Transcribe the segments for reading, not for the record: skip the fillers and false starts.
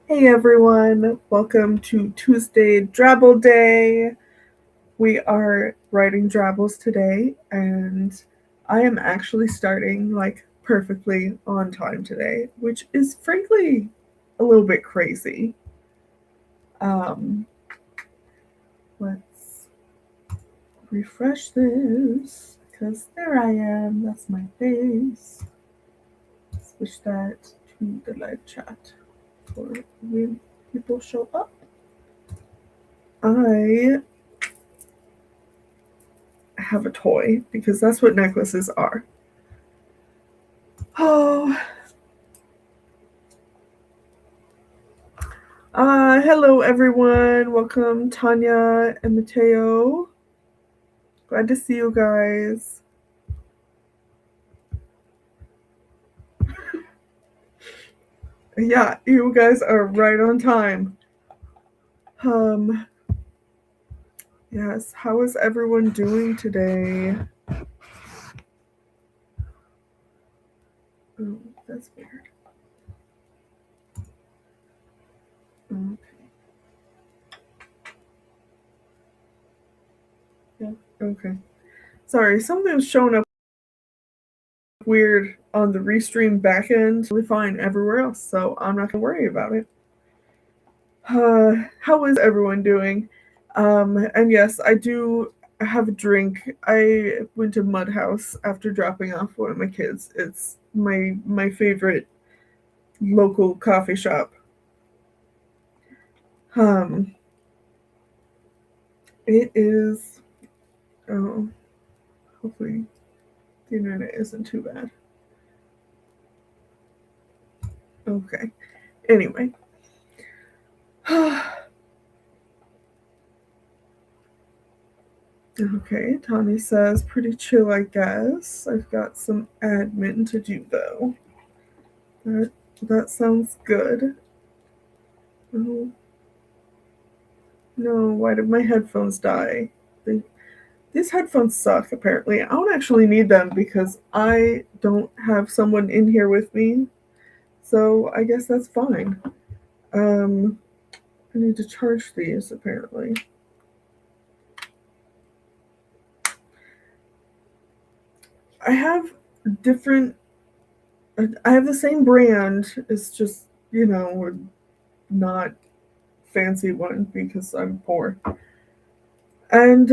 Hey everyone, welcome to Tuesday Drabble Day. We are writing drabbles today, and I am actually starting like perfectly on time today, which is frankly a little bit crazy. Um, let's refresh this because there I am. That's my face. Switch that to the live chat for when people show up. I have a toy because that's what necklaces are. Oh, hello everyone. Welcome, Tanya and Mateo. Glad to see you guys. Yeah, you guys are right on time. Um, yes, how is everyone doing today? Oh, that's weird. Okay. Yeah, okay. Sorry, something was showing up weird on the Restream backend. Really fine everywhere else, so I'm not gonna worry about it. How is everyone doing? And yes, I do have a drink. I went to Mud House after dropping off one of my kids. It's my favorite local coffee shop. Um, it is. Oh, hopefully the internet isn't too bad. Okay. Anyway. Okay, Tommy says, pretty chill, I guess. I've got some admin to do, though. That, that sounds good. Oh, no, why did my headphones die? They, these headphones suck, apparently. I don't actually need them because I don't have someone in here with me. So I guess that's fine. I need to charge these, apparently. I have different I have the same brand. It's just, not fancy one because I'm poor. And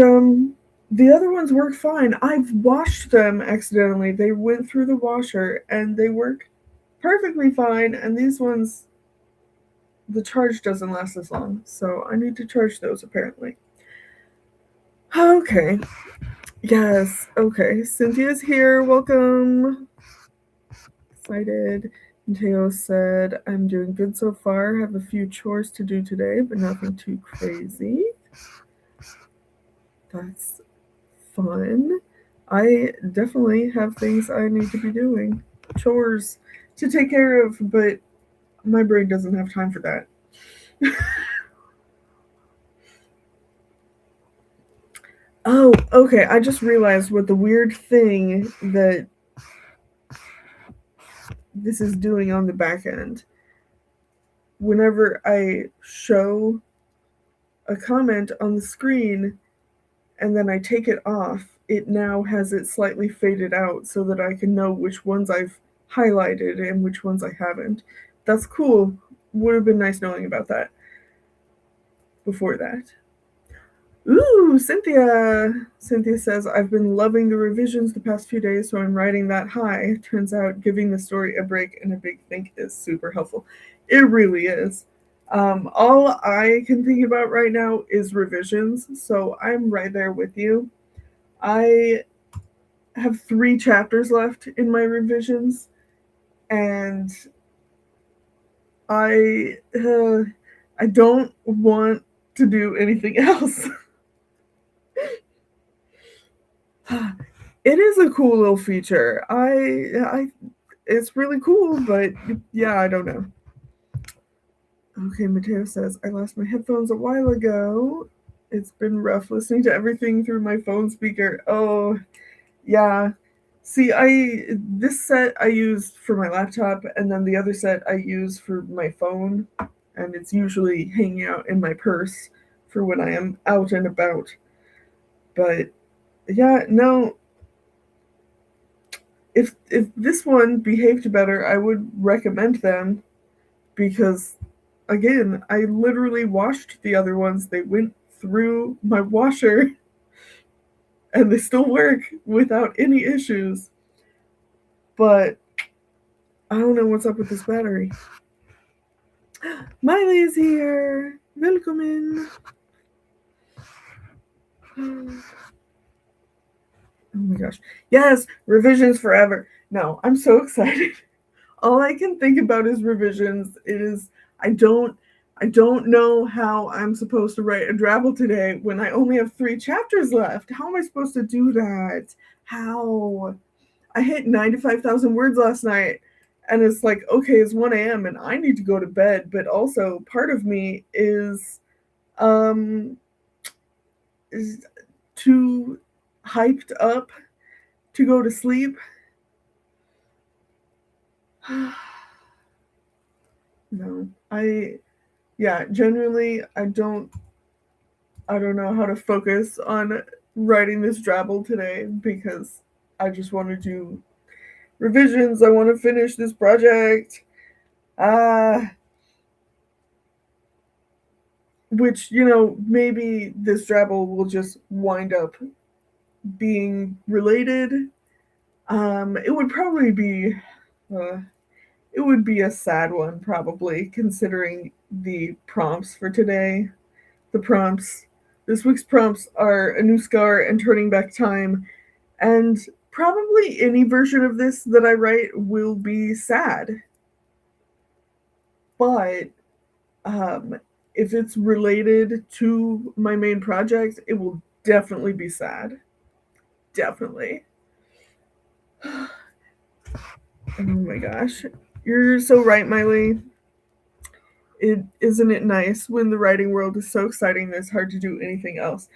the other ones work fine. I've washed them accidentally. They went through the washer and they work perfectly fine. And these ones, the charge doesn't last as long. So I need to charge those apparently. Okay. Yes. Okay. Cynthia's here. Welcome. Excited. Mateo said, I'm doing good so far. Have a few chores to do today, but nothing too crazy. That's fun. I definitely have things I need to be doing, chores to take care of, but my brain doesn't have time for that. Oh, okay. I just realized what the weird thing that this is doing on the back end. Whenever I show a comment on the screen and then I take it off, it now has it slightly faded out so that I can know which ones I've highlighted and which ones I haven't. That's cool. Would have been nice knowing about that before that. Ooh, Cynthia. Cynthia says, I've been loving the revisions the past few days, so I'm riding that high. Turns out giving the story a break and a big think is super helpful. It really is. All I can think about right now is revisions, so I'm right there with you. I have 3 chapters left in my revisions, and I I don't want to do anything else. It is a cool little feature. I it's really cool, but yeah, I don't know. Okay, Mateo says I lost my headphones a while ago. It's been rough listening to everything through my phone speaker. Oh, yeah. See, I this set I used for my laptop, and then the other set I use for my phone, and it's usually hanging out in my purse for when I am out and about. But yeah, no, if this one behaved better, I would recommend them, because again, I literally washed the other ones. They went through my washer and they still work without any issues. But I don't know what's up with this battery. Miley is here. Welcome. Oh my gosh. Yes, revisions forever. No, I'm so excited. All I can think about is revisions. It is I don't know how I'm supposed to write a drabble today when I only have 3 chapters left. How am I supposed to do that? How? I hit 95,000 words last night, and it's like, okay, it's 1 a.m. and I need to go to bed, but also part of me is too hyped up to go to sleep. No, generally I don't know how to focus on writing this drabble today, because I just want to do revisions. I want to finish this project. Which, maybe this drabble will just wind up being related. It would probably be a sad one, probably, considering the prompts for today. This week's prompts are a new scar and turning back time, and probably any version of this that I write will be sad. But if it's related to my main project, it will definitely be sad. Definitely. Oh my gosh. You're so right, Miley. Isn't it nice when the writing world is so exciting that it's hard to do anything else?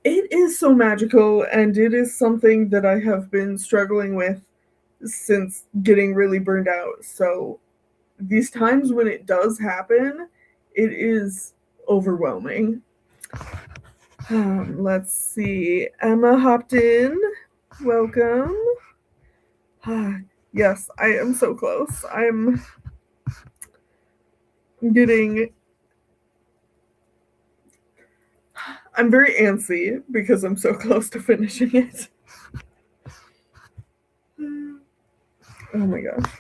It is so magical, and it is something that I have been struggling with since getting really burned out. So these times when it does happen, it is overwhelming. Let's see. Emma hopped in. Welcome. Yes, I am so close. I'm very antsy because I'm so close to finishing it. Oh my gosh.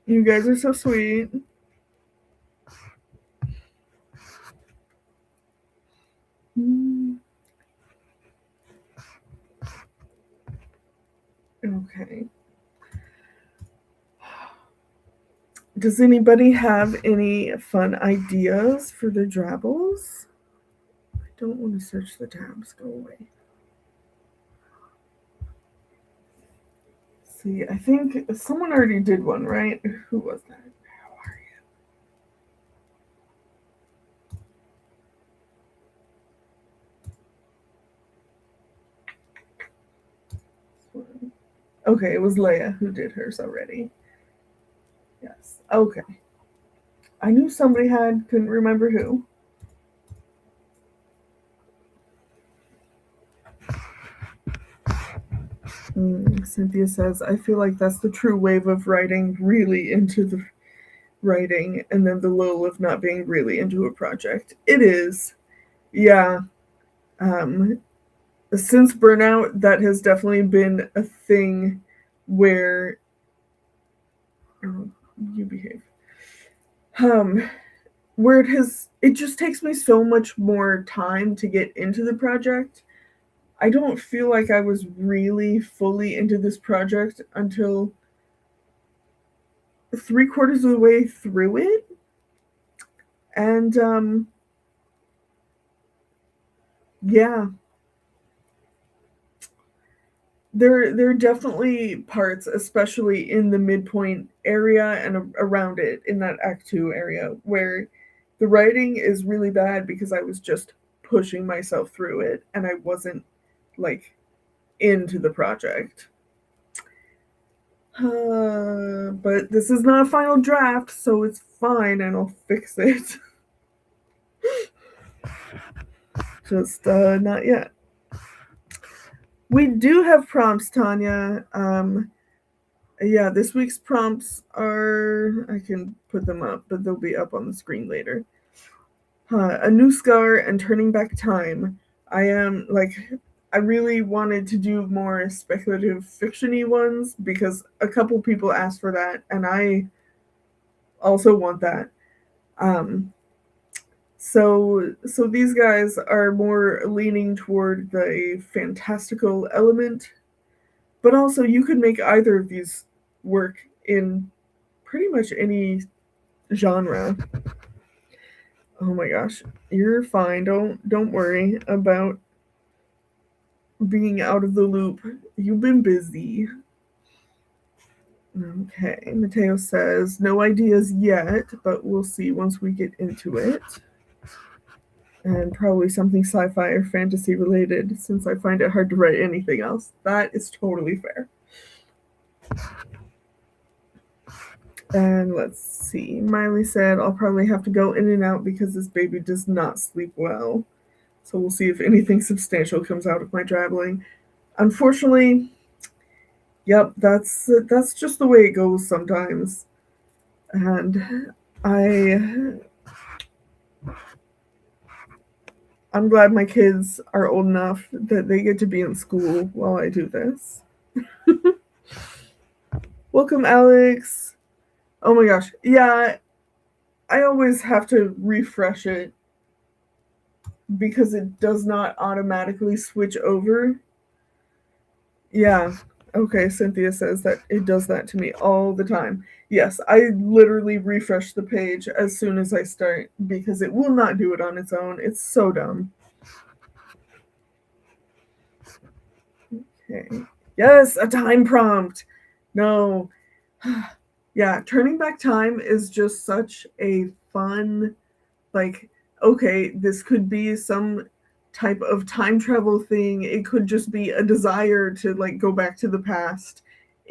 You guys are so sweet. Okay. Does anybody have any fun ideas for the drabbles? I don't want to search the tabs. Go away. See, I think someone already did one, right? Who was that? How are you? Okay, it was Leia who did hers already. Yes. Okay. I knew somebody had, couldn't remember who. Cynthia says, I feel like that's the true wave of writing really into the writing, and then the lull of not being really into a project. It is. Yeah. Since burnout, that has definitely been a thing where you behave. Where it just takes me so much more time to get into the project. I don't feel like I was really fully into this project until 3/4 of the way through it. And yeah. There are definitely parts, especially in the midpoint area and around it, in that Act 2 area, where the writing is really bad because I was just pushing myself through it and I wasn't, like, into the project. But this is not a final draft, so it's fine, and I'll fix it. Just not yet. We do have prompts, Tanya. Yeah, this week's prompts are, I can put them up, but they'll be up on the screen later. A new scar and turning back time. I really wanted to do more speculative fiction-y ones because a couple people asked for that, and I also want that. So these guys are more leaning toward the fantastical element, but also you could make either of these work in pretty much any genre. Oh my gosh, you're fine. Don't worry about being out of the loop. You've been busy. Okay, Mateo says no ideas yet, but we'll see once we get into it. And probably something sci-fi or fantasy related, since I find it hard to write anything else. That is totally fair. And let's see. Miley said, I'll probably have to go in and out because this baby does not sleep well. So we'll see if anything substantial comes out of my drabbling. Unfortunately, yep, that's just the way it goes sometimes. And I'm glad my kids are old enough that they get to be in school while I do this. Welcome, Alex. Oh my gosh. Yeah, I always have to refresh it because it does not automatically switch over. Yeah. Okay, Cynthia says that it does that to me all the time. Yes, I literally refresh the page as soon as I start because it will not do it on its own. It's so dumb. Okay. Yes, a time prompt. No. Yeah, turning back time is just such a fun, like, okay, this could be some type of time travel thing. It could just be a desire to like go back to the past.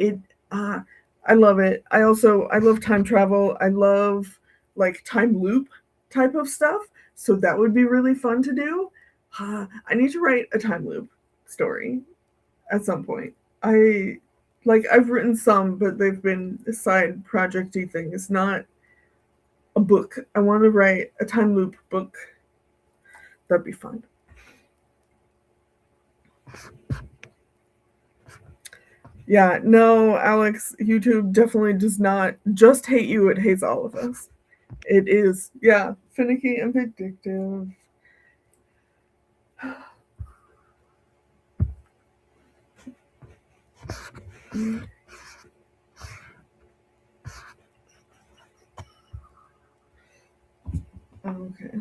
I love it. I love time travel. I love like time loop type of stuff. So that would be really fun to do. I need to write a time loop story at some point. I've written some, but they've been side projecty things, not a book. I want to write a time loop book. That'd be fun. Yeah, no, Alex, YouTube definitely does not just hate you, it hates all of us. It is, yeah, finicky and vindictive. Okay.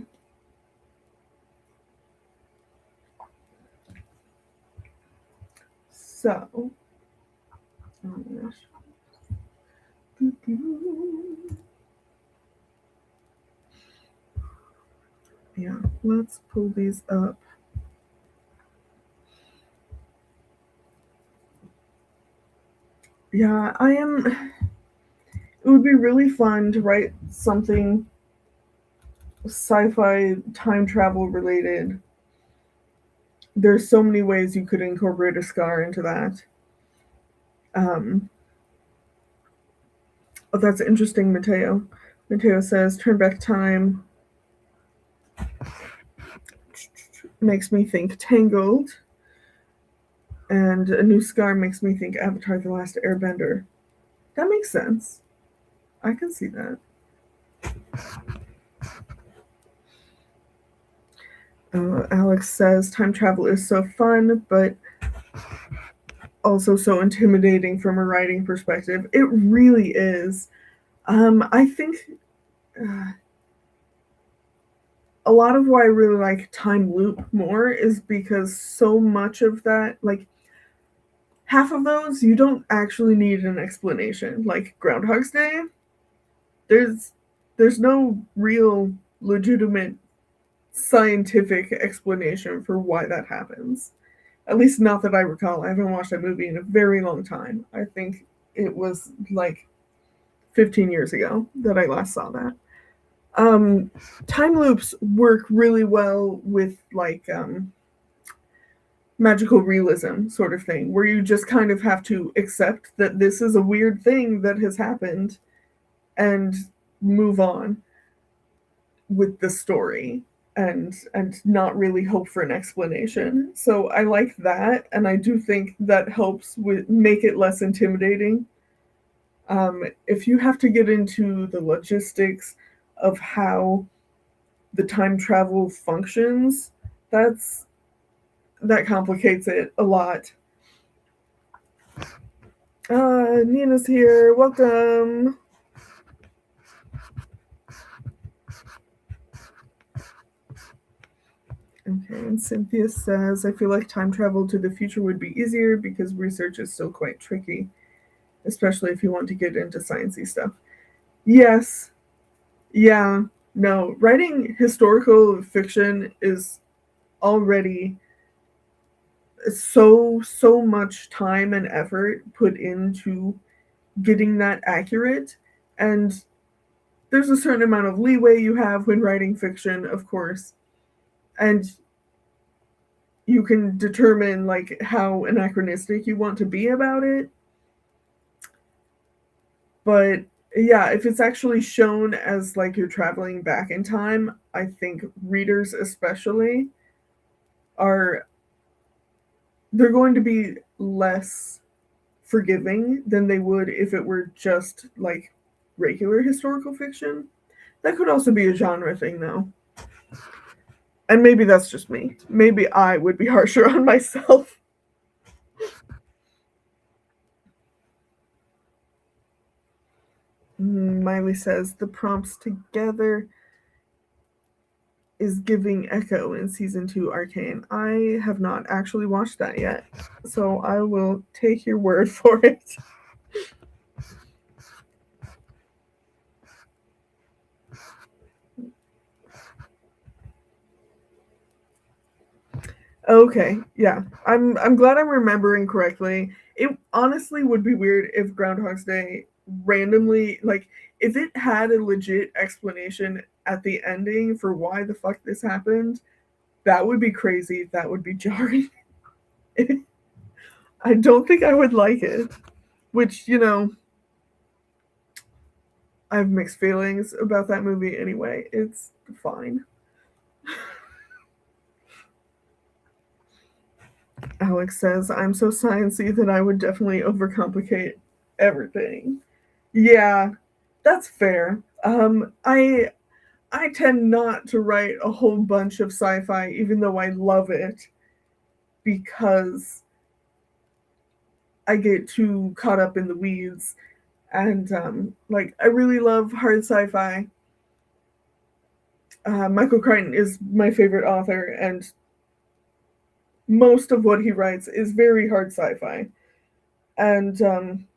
So, oh my gosh. Yeah, let's pull these up. Yeah, it would be really fun to write something sci-fi time travel related. There's so many ways you could incorporate a scar into that. Oh, that's interesting, Mateo. Mateo says, turn back time makes me think Tangled, and a new scar makes me think Avatar The Last Airbender. That makes sense. I can see that. Alex says, time travel is so fun, but also so intimidating from a writing perspective. It really is. I think a lot of why I really like time loop more is because so much of that, like half of those, you don't actually need an explanation. Like Groundhog's Day, there's no real legitimate scientific explanation for why that happens. At least not that I recall. I haven't watched that movie in a very long time. I think it was like 15 years ago that I last saw that. Time loops work really well with like magical realism sort of thing, where you just kind of have to accept that this is a weird thing that has happened and move on with the story and not really hope for an explanation. So I like that, and I do think that helps with make it less intimidating. If you have to get into the logistics of how the time travel functions, that complicates it a lot. Nina's here. Welcome. Okay, and Cynthia says, I feel like time travel to the future would be easier because research is still quite tricky, especially if you want to get into sciencey stuff. Yes. Yeah. No. Writing historical fiction is already so much time and effort put into getting that accurate, and there's a certain amount of leeway you have when writing fiction, of course, and you can determine like how anachronistic you want to be about it. But yeah, if it's actually shown as like you're traveling back in time, I think readers especially are they're going to be less forgiving than they would if it were just like regular historical fiction. That could also be a genre thing though. And maybe that's just me. Maybe I would be harsher on myself. Miley says the prompts together is giving Echo in season 2 Arcane. I have not actually watched that yet, so I will take your word for it. Okay, yeah. I'm glad I'm remembering correctly. It honestly would be weird if Groundhog's Day randomly, like, if it had a legit explanation at the ending for why the fuck this happened, that would be crazy. That would be jarring. I don't think I would like it. Which, you know, I have mixed feelings about that movie anyway. It's fine. Alex says, I'm so sciencey that I would definitely overcomplicate everything. Yeah, that's fair. I tend not to write a whole bunch of sci-fi, even though I love it, because I get too caught up in the weeds. And like, I really love hard sci-fi. Michael Crichton is my favorite author, and most of what he writes is very hard sci-fi. And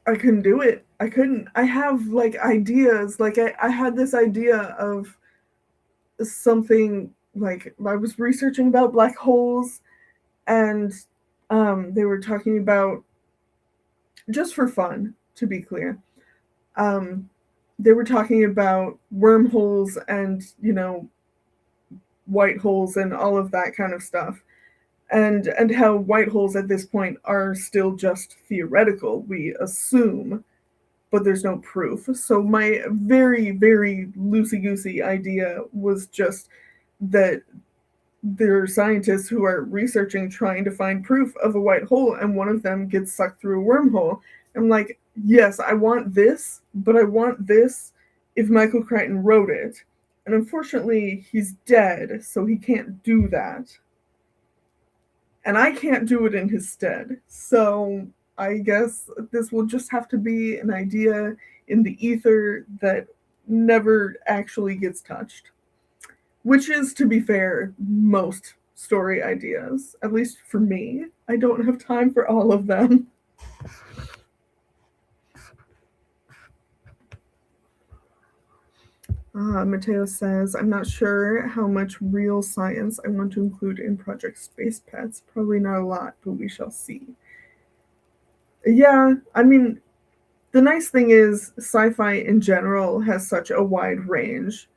I couldn't do it. I couldn't. I have like ideas. Like I had this idea of something like I was researching about black holes, and they were talking about, just for fun, to be clear, they were talking about wormholes and, you know, white holes and all of that kind of stuff. And how white holes at this point are still just theoretical, we assume, but there's no proof. So my very, very loosey-goosey idea was just that there are scientists who are researching trying to find proof of a white hole, and one of them gets sucked through a wormhole. I'm like, yes, I want this, but I want this if Michael Crichton wrote it. And unfortunately, he's dead, so he can't do that. And I can't do it in his stead. So I guess this will just have to be an idea in the ether that never actually gets touched. Which is, to be fair, most story ideas. At least for me. I don't have time for all of them. Mateo says, I'm not sure how much real science I want to include in Project Space Pets. Probably not a lot, but we shall see. Yeah, I mean, the nice thing is sci-fi in general has such a wide range,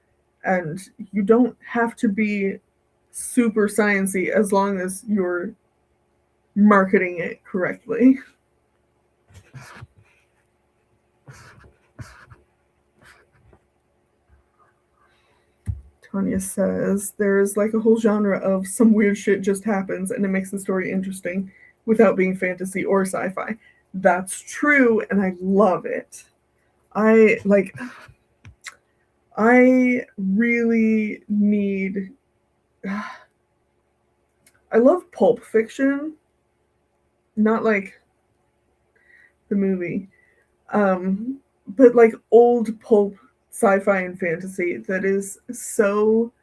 and you don't have to be super sciencey as long as you're marketing it correctly. Tanya says there's like a whole genre of some weird shit just happens and it makes the story interesting without being fantasy or sci-fi. That's true, and I love it. I like I really need I love pulp fiction, not like the movie. But like old pulp sci-fi and fantasy that is so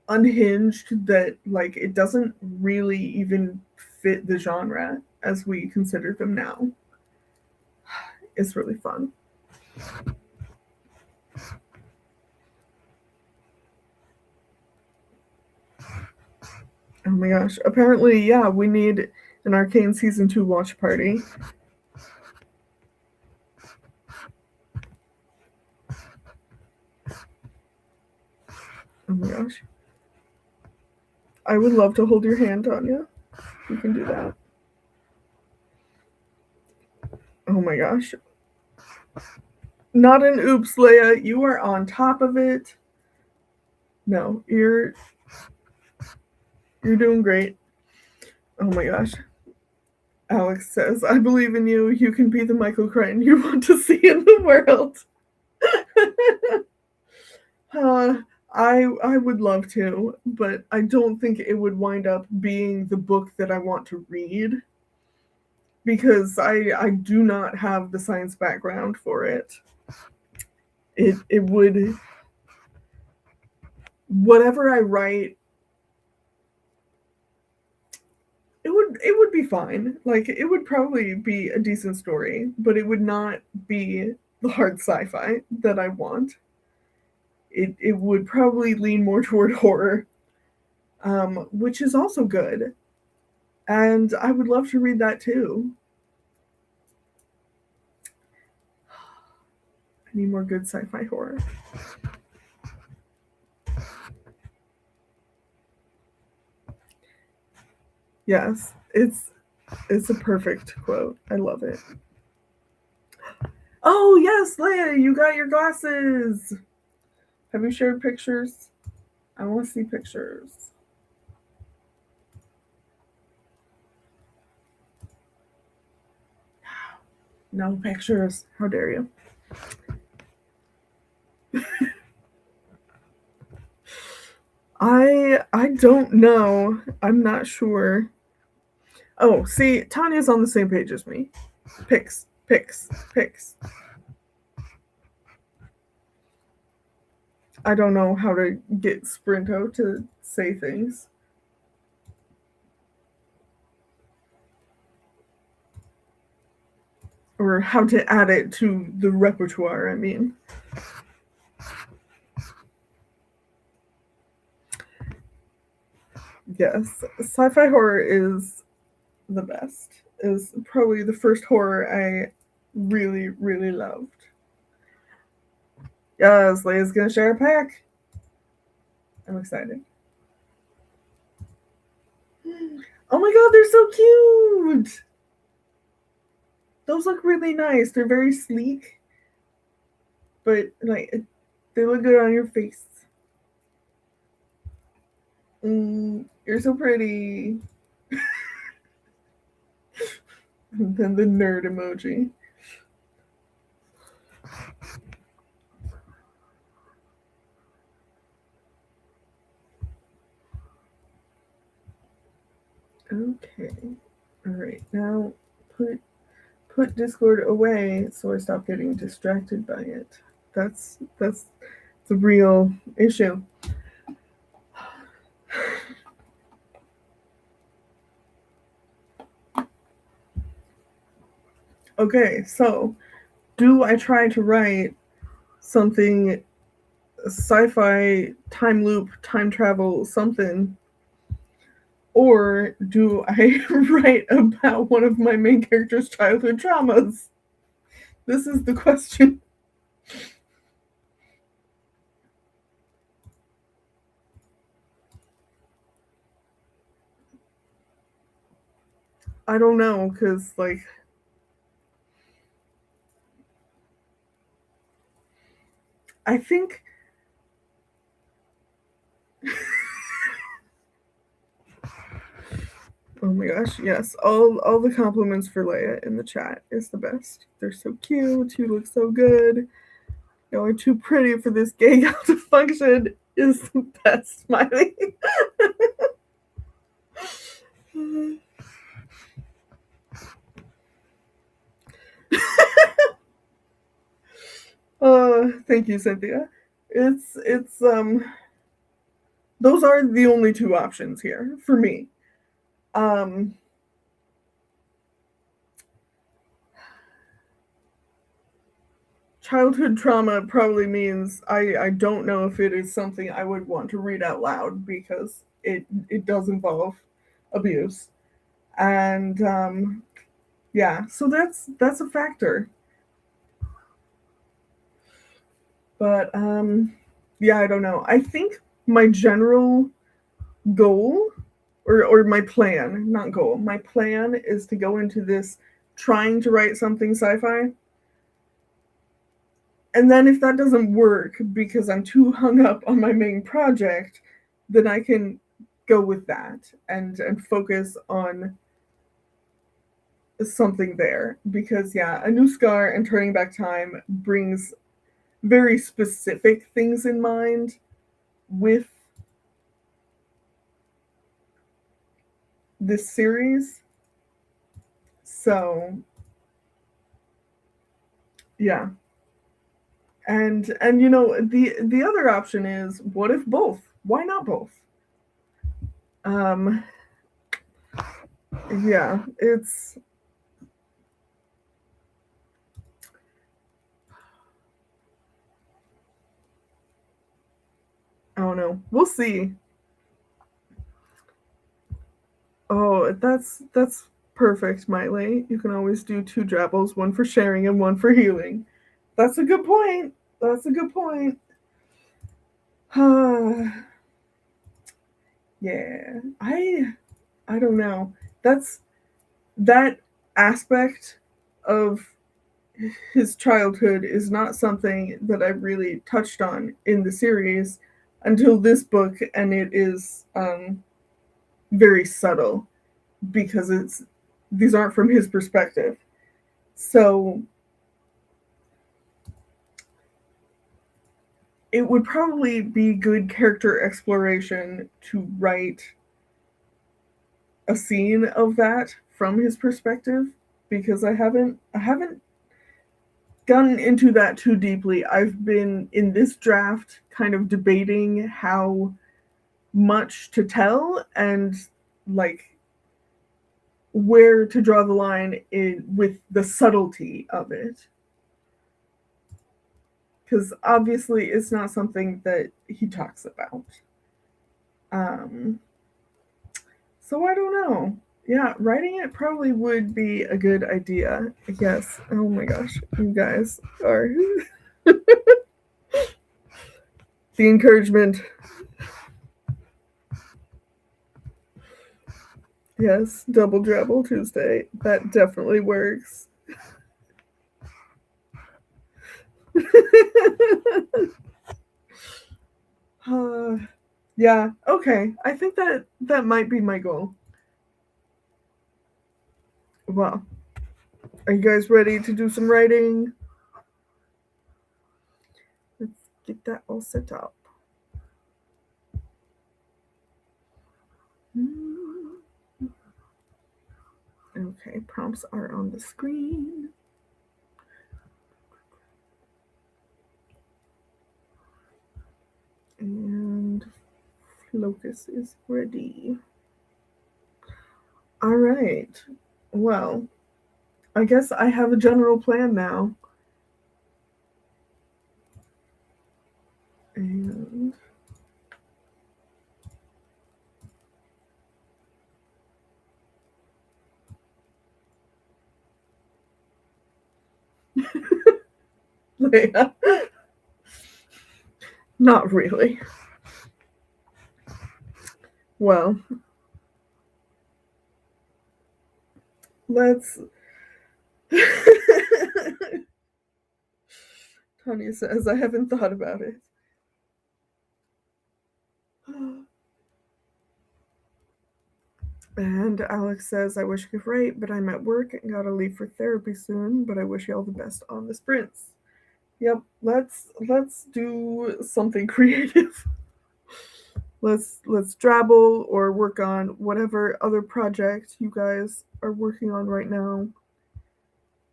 unhinged that like it doesn't really even fit the genre as we consider them now. It's really fun. Oh my gosh. Apparently, yeah, we need an Arcane Season 2 watch party. Oh my gosh. I would love to hold your hand, Tanya. We can do that. Oh my gosh. Not an oops, Leia. You are on top of it. No, you're doing great. Oh my gosh. Alex says, I believe in you. You can be the Michael Crichton you want to see in the world. I would love to, but I don't think it would wind up being the book that I want to read because I do not have the science background for it. It would, whatever I write, it would be fine. Like it would probably be a decent story, but it would not be the hard sci-fi that I want. It would probably lean more toward horror, which is also good. And I would love to read that too. I need more good sci-fi horror. Yes, it's a perfect quote. I love it. Oh yes, Leia, you got your glasses. Have you shared pictures? I want to see pictures. No pictures. How dare you? I don't know. I'm not sure. Oh, see, Tanya's on the same page as me. Pics. I don't know how to get Sprinto to say things. Or how to add it to the repertoire, I mean. Yes, sci-fi horror is the best. Is probably the first horror I really, really loved. Yes, Leia's gonna share a pack. I'm excited. Oh my god, they're so cute! Those look really nice. They're very sleek, but like they look good on your face. You're so pretty. And then the nerd emoji. Okay. All right. Now put Discord away so I stop getting distracted by it. That's the real issue. Okay, so do I try to write something sci-fi, time loop, time travel, something, Or do I write about one of my main character's childhood traumas? This is the question. I don't know, because, like, I think oh my gosh, yes. All the compliments for Leia in the chat is the best. They're so cute, you look so good. You're too pretty for this gay gal to function is the best smiley. Thank you, Cynthia. It's those are the only two options here for me. Childhood trauma probably means I don't know if it is something I would want to read out loud because it does involve abuse. And yeah, so that's a factor. But yeah, I don't know. I think my general goal or my plan, not goal, my plan is to go into this trying to write something sci-fi. And then if that doesn't work because I'm too hung up on my main project, then I can go with that and focus on something there. Because yeah, A New Scar and Turning Back Time brings very specific things in mind with this series. So yeah. And you know, the other option is, what if both? Why not both? Um yeah, it's I don't know. We'll see. Oh, that's perfect, Miley. You can always do two drabbles, one for sharing and one for healing. That's a good point. That's a good point. Yeah. I don't know. That's that aspect of his childhood is not something that I really touched on in the series until this book, and it is very subtle because these aren't from his perspective. So it would probably be good character exploration to write a scene of that from his perspective, because I haven't gotten into that too deeply. I've been in this draft kind of debating how much to tell and like where to draw the line in with the subtlety of it, because obviously it's not something that he talks about. So I don't know. Yeah, writing it probably would be a good idea. Yes. Oh my gosh, you guys are the encouragement. Yes, double drabble Tuesday. That definitely works. Yeah, okay. I think that might be my goal. Well, are you guys ready to do some writing? Let's get that all set up. Okay, prompts are on the screen. And Flocus is ready. All right. Well, I guess I have a general plan now. And Not really. Well, let's. Tanya says, I haven't thought about it. And Alex says, I wish I could write, but I'm at work and gotta leave for therapy soon, but I wish you all the best on the sprints. Yep, let's do something creative. Let's drabble or work on whatever other project you guys are working on right now.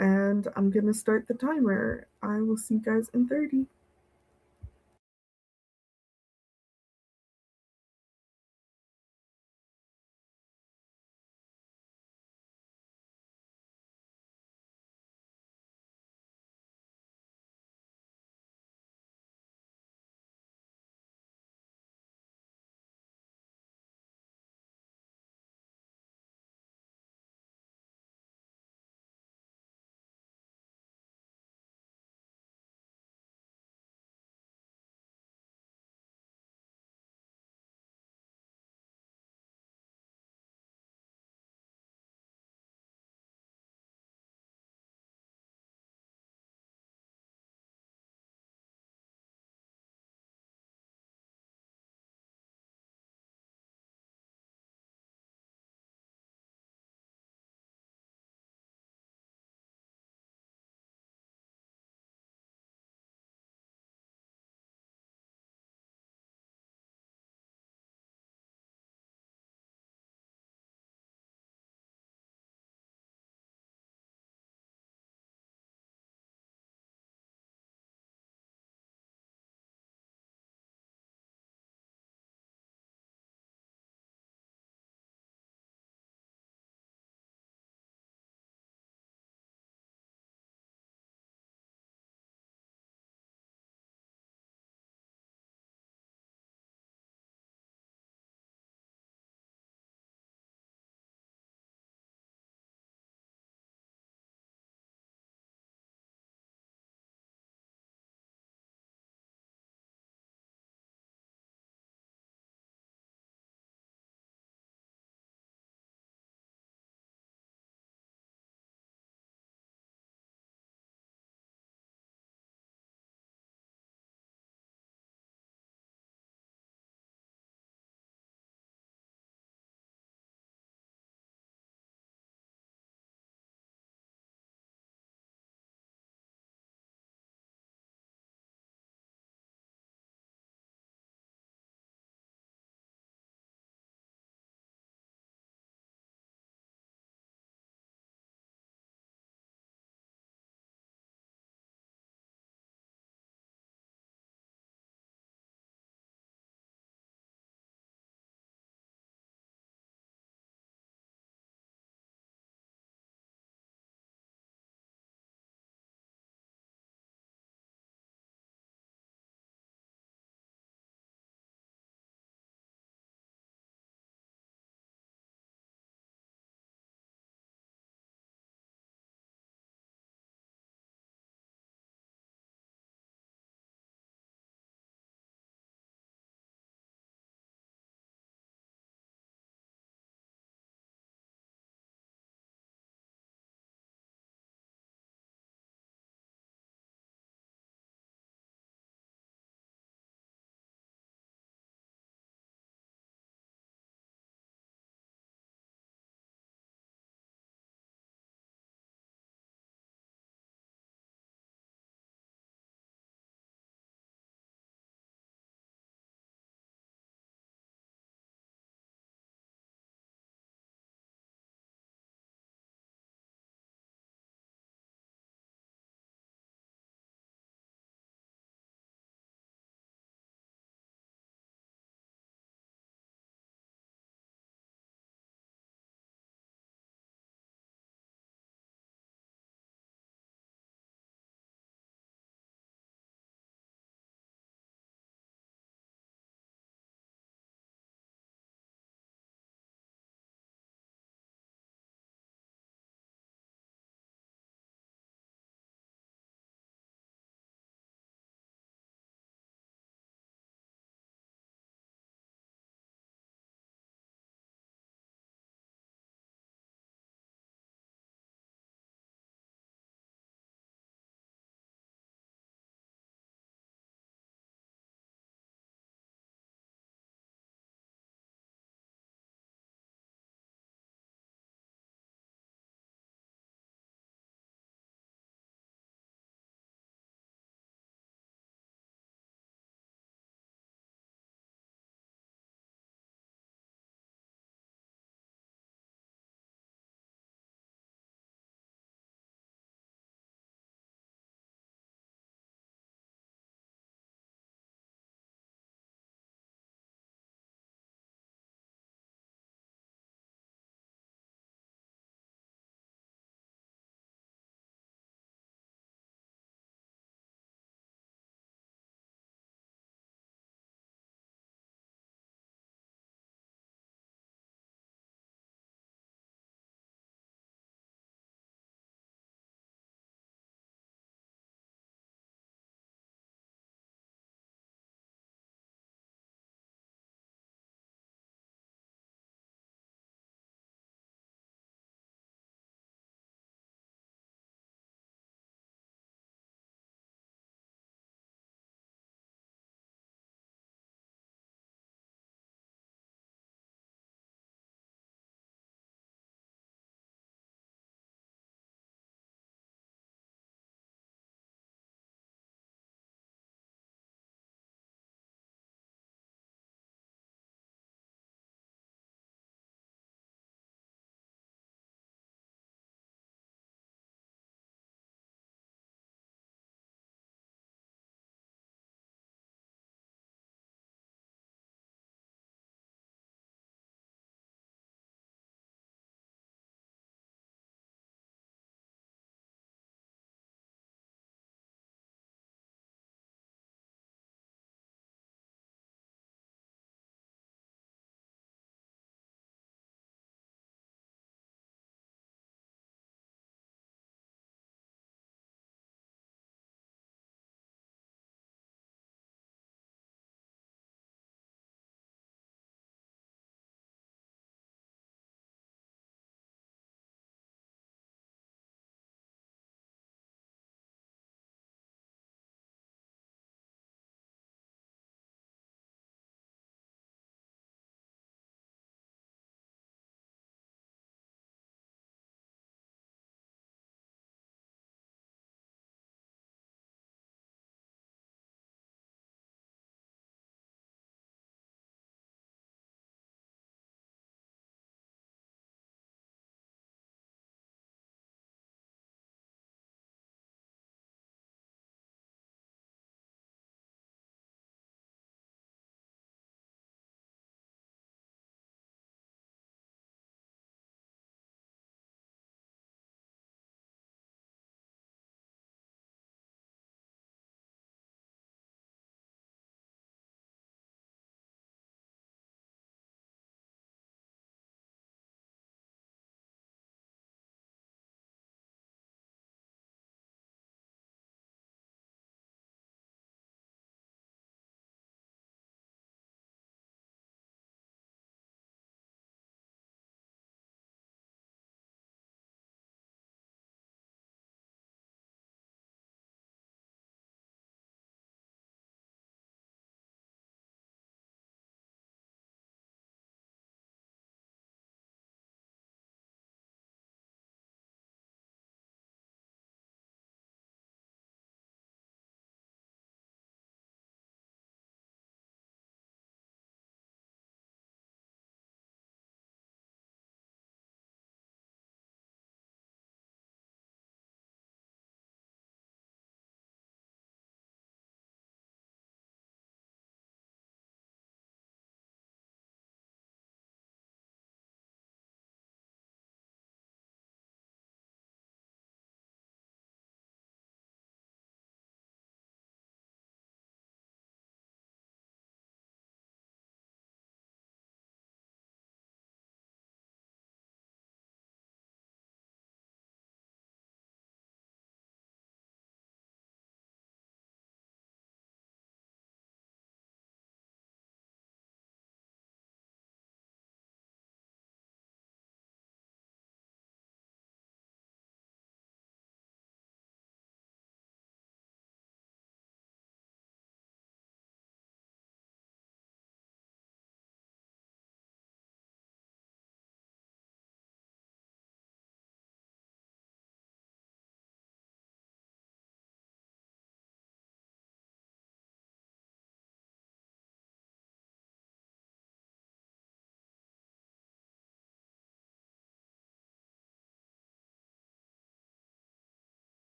And I'm gonna start the timer. I will see you guys in 30.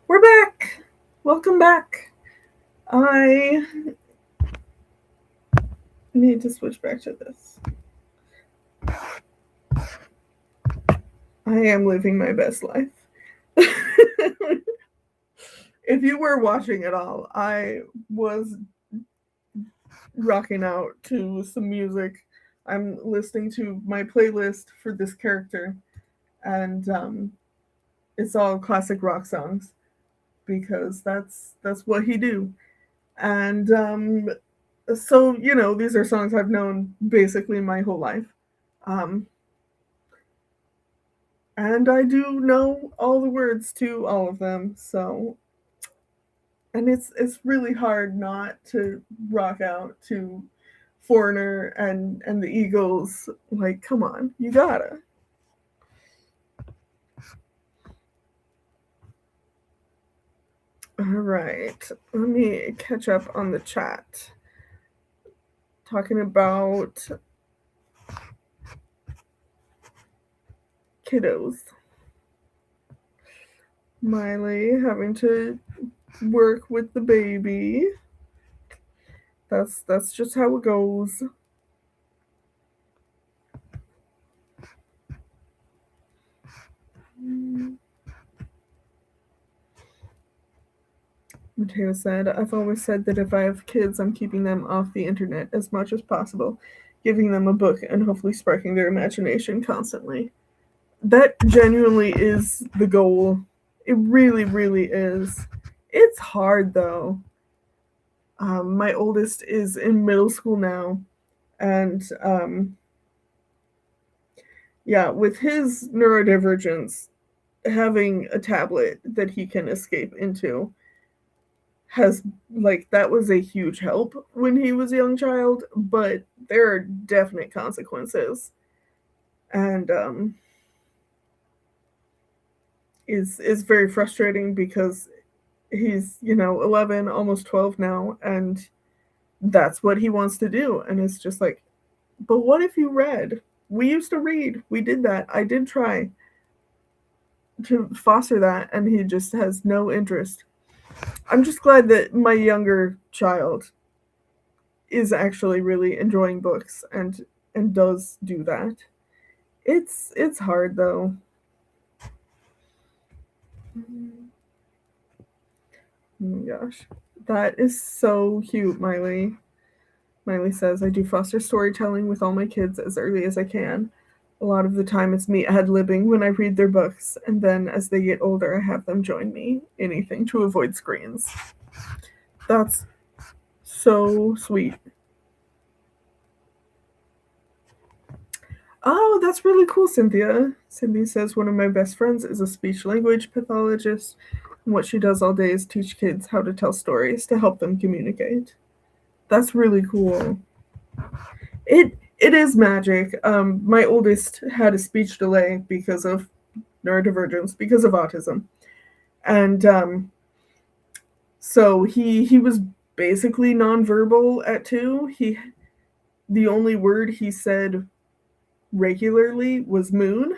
We're back. Welcome back. I need to switch back to this. I am living my best life. If you were watching at all, I was rocking out to some music. I'm listening to my playlist for this character, and it's all classic rock songs because that's what he do. And so these are songs I've known basically my whole life. Um, and I do know all the words to all of them. So, and it's really hard not to rock out to Foreigner and the Eagles. Like, come on, you gotta. All right, let me catch up on the chat. Talking about kiddos. Miley having to work with the baby. That's just how it goes. Mateo said, I've always said that if I have kids, I'm keeping them off the internet as much as possible, giving them a book and hopefully sparking their imagination constantly. That genuinely is the goal. It really, really is. It's hard though. My oldest is in middle school now, and yeah, with his neurodivergence, having a tablet that he can escape into has, like, that was a huge help when he was a young child, but there are definite consequences, and is very frustrating because he's 11, almost 12 now, and that's what he wants to do, and it's just like, but what if you read? We used to read. We did that. I did try to foster that, and he just has no interest. I'm just glad that my younger child is actually really enjoying books and does do that. It's hard though. Oh my gosh. That is so cute, Miley. Miley says, I do foster storytelling with all my kids as early as I can. A lot of the time it's me ad-libbing when I read their books, and then as they get older, I have them join me. Anything to avoid screens. That's so sweet. Oh, that's really cool, Cynthia. Cynthia says one of my best friends is a speech language pathologist, and what she does all day is teach kids how to tell stories to help them communicate. That's really cool. It is magic. My oldest had a speech delay because of neurodivergence, because of autism, and so he was basically nonverbal at 2. The only word he said regularly was moon.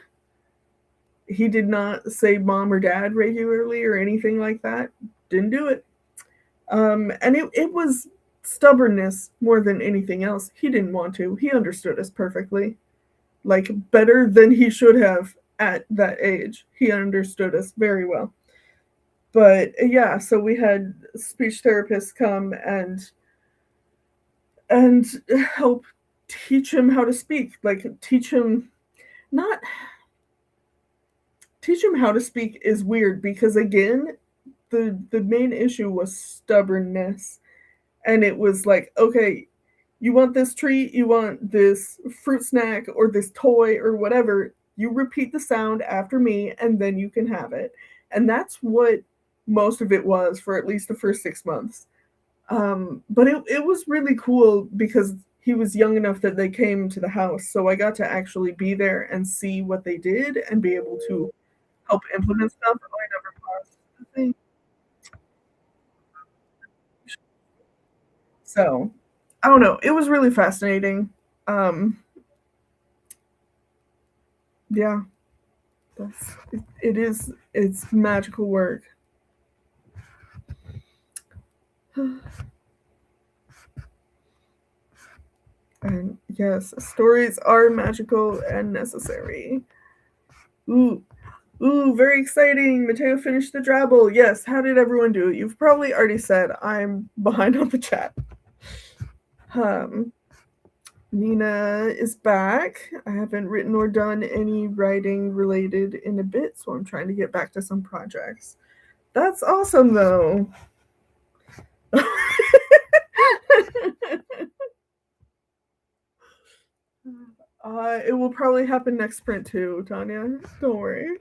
He did not say mom or dad regularly or anything like that. Didn't do it. And it was stubbornness more than anything else. He didn't want to. He understood us perfectly. Like, better than he should have at that age. He understood us very well. But yeah, so we had speech therapists come and help teach him how to speak. Like, not teach him how to speak is weird because, again, the main issue was stubbornness, and it was like, okay, you want this treat, you want this fruit snack or this toy or whatever, you repeat the sound after me and then you can have it. And that's what most of it was for at least the first 6 months. But it was really cool because he was young enough that they came to the house, so I got to actually be there and see what they did and be able to help implement stuff. Oh, I never paused the thing. So, I don't know. It was really fascinating. Um, yeah, it's magical work. And yes, stories are magical and necessary. Ooh, very exciting. Mateo finished the drabble. Yes, how did everyone do? You've probably already said I'm behind on the chat. Nina is back. I haven't written or done any writing related in a bit, so I'm trying to get back to some projects. That's awesome, though. It will probably happen next sprint too, Tanya. Don't worry.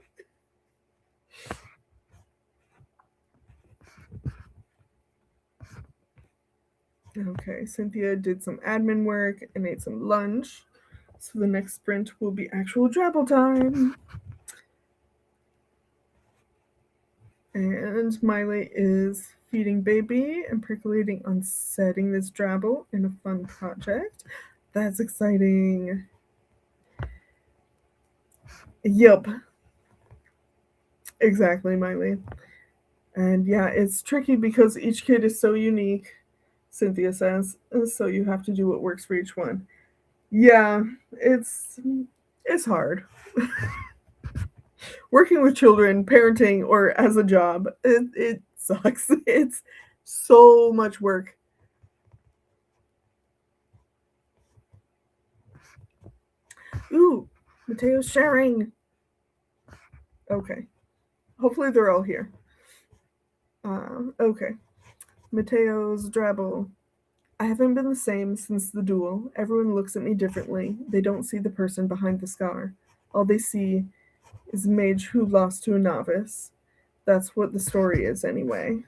Okay, Cynthia did some admin work and ate some lunch. So the next sprint will be actual drabble time. And Miley is feeding baby and percolating on setting this drabble in a fun project. That's exciting. Yup. Exactly, Miley. And yeah, it's tricky because each kid is so unique, Cynthia says, so you have to do what works for each one. Yeah, it's hard. Working with children, parenting, or as a job, it sucks. It's so much work. Ooh, Mateo's sharing. Okay. Hopefully they're all here. Okay. Mateo's drabble. I haven't been the same since the duel. Everyone looks at me differently. They don't see the person behind the scar. All they see is a mage who lost to a novice. That's what the story is, anyway.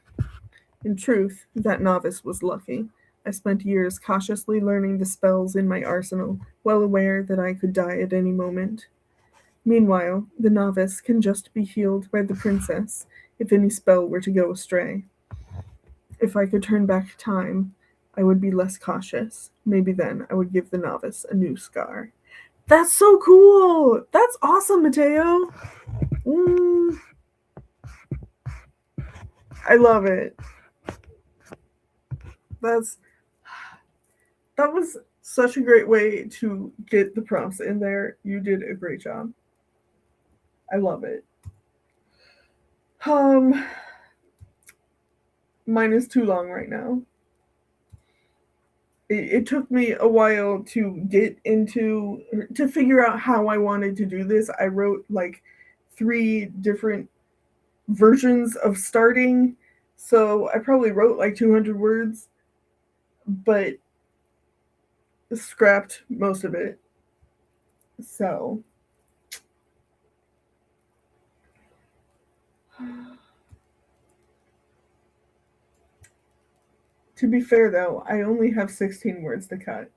In truth, that novice was lucky. I spent years cautiously learning the spells in my arsenal, well aware that I could die at any moment. Meanwhile, the novice can just be healed by the princess if any spell were to go astray. If I could turn back time, I would be less cautious. Maybe then I would give the novice a new scar. That's so cool! That's awesome, Mateo! I love it. That was such a great way to get the prompts in there. You did a great job. I love it. Mine is too long right now. It took me a while to figure out how I wanted to do this. I wrote like 3 different versions of starting, so I probably wrote like 200 words, but scrapped most of it. So to be fair though, I only have 16 words to cut,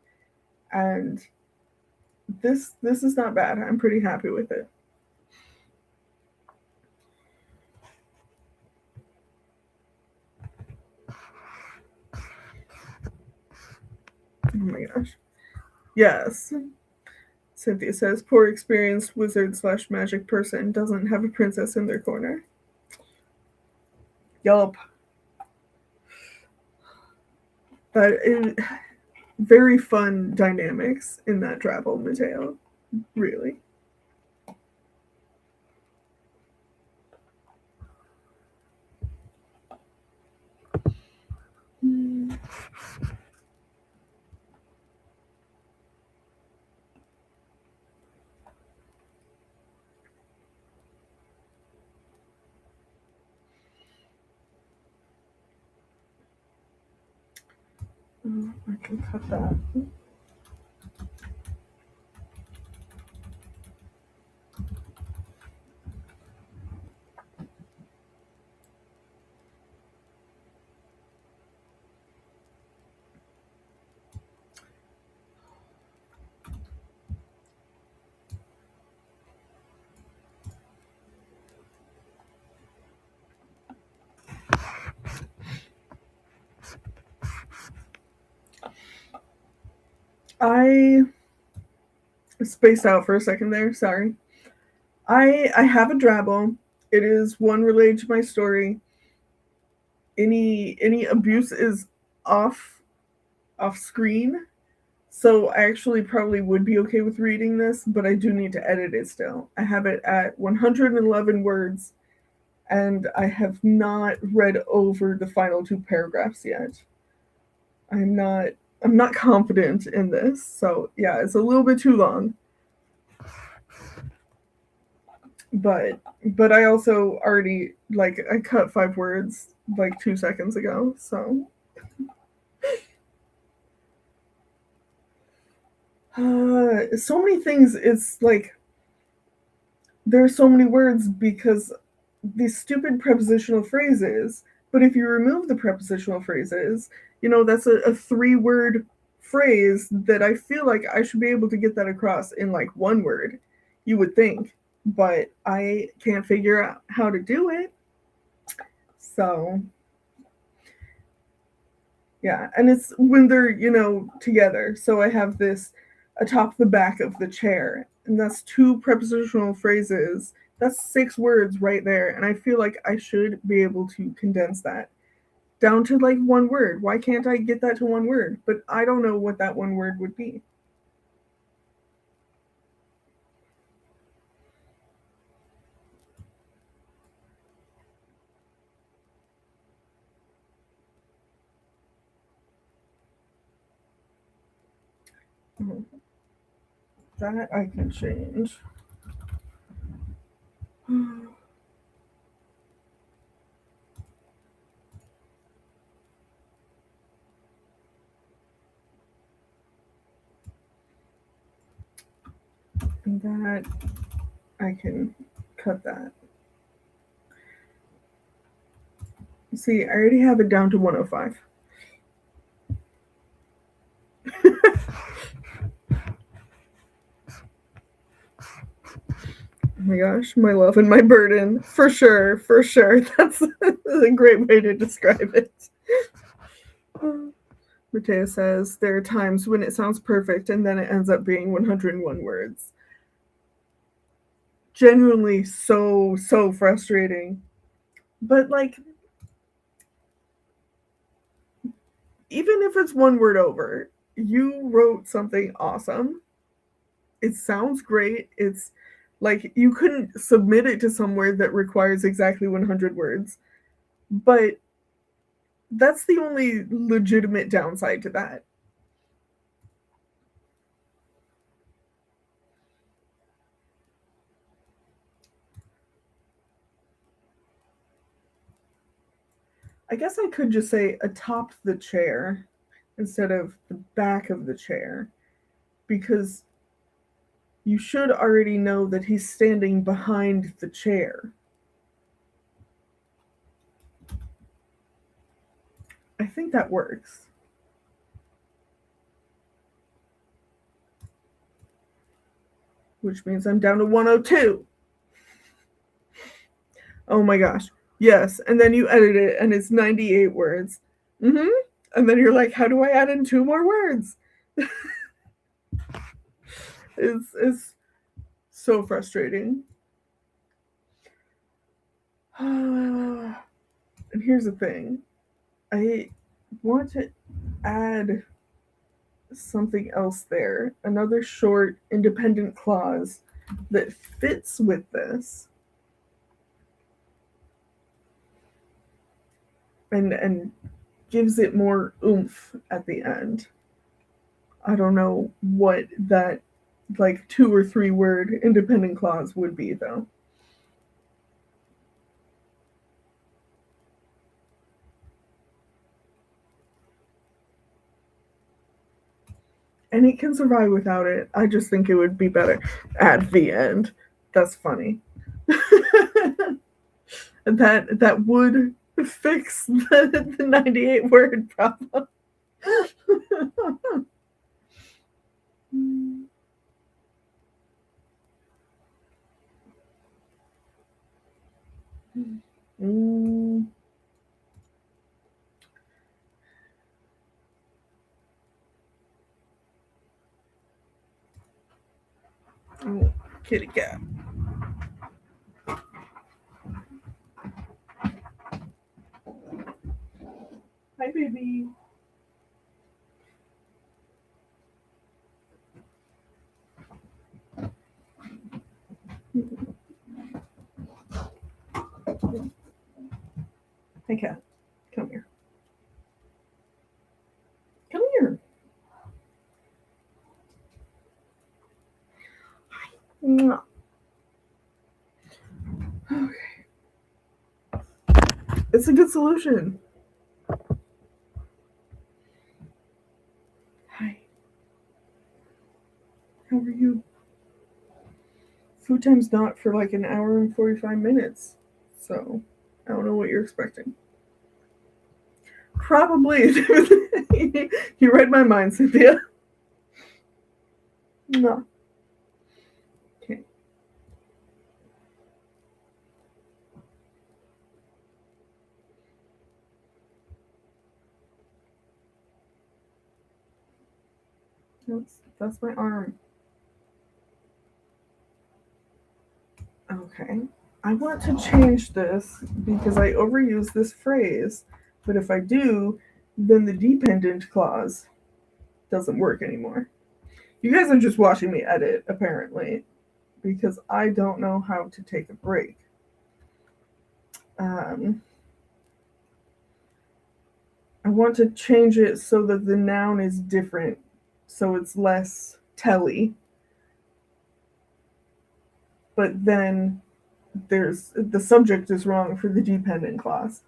and this is not bad. I'm pretty happy with it. Oh my gosh. Yes. Cynthia says, poor experienced wizard/magic person doesn't have a princess in their corner. Yup. But very fun dynamics in that drabble, Mateo. Really. I can cut that. I spaced out for a second there. Sorry. I have a drabble. It is one related to my story. Any abuse is off screen. So I actually probably would be okay with reading this, but I do need to edit it still. I have it at 111 words, and I have not read over the final 2 paragraphs yet. I'm not confident in this. So yeah, it's a little bit too long. But I also already, like, I cut 5 words like 2 seconds ago, so so many things. It's like there are so many words because these stupid prepositional phrases. But if you remove the prepositional phrases, that's a 3-word phrase that I feel like I should be able to get that across in like 1 word, you would think. But I can't figure out how to do it. So yeah, and it's when they're, together. So I have this atop the back of the chair, and that's 2 prepositional phrases. That's 6 words right there, and I feel like I should be able to condense that down to like 1 word. Why can't I get that to 1 word? But I don't know what that 1 word would be. That I can change. And that I can cut that. See, I already have it down to 105. Oh my gosh, my love and my burden. For sure, for sure. That's a great way to describe it. Mateo says, there are times when it sounds perfect and then it ends up being 101 words. Genuinely so frustrating. But like, even if it's 1 word over, you wrote something awesome. It sounds great. It's like you couldn't submit it to somewhere that requires exactly 100 words. But that's the only legitimate downside to that. I guess I could just say atop the chair instead of the back of the chair, because you should already know that he's standing behind the chair. I think that works. Which means I'm down to 102. Oh my gosh. Yes. And then you edit it and it's 98 words. Mm-hmm. And then you're like, how do I add in 2 more words? It's so frustrating. And here's the thing. I want to add something else there. Another short independent clause that fits with this. And gives it more oomph at the end. I don't know what that like 2 or 3 word independent clause would be though. And it can survive without it. I just think it would be better at the end. That's funny. that would fix the 98 word problem. Mm. Oh, kitty cat. Hi, baby. Hey, cat. Come here. Come here. Mwah. Okay. It's a good solution. Hi. How are you? Food time's not for like an hour and 45 minutes. So, I don't know what you're expecting. Probably. You read my mind, Cynthia. No. Okay. That's my arm. Okay. I want to change this because I overuse this phrase, but if I do, then the dependent clause doesn't work anymore. You guys are just watching me edit, apparently, because I don't know how to take a break. I want to change it so that the noun is different, so it's less telly. But then there's the subject is wrong for the dependent clause.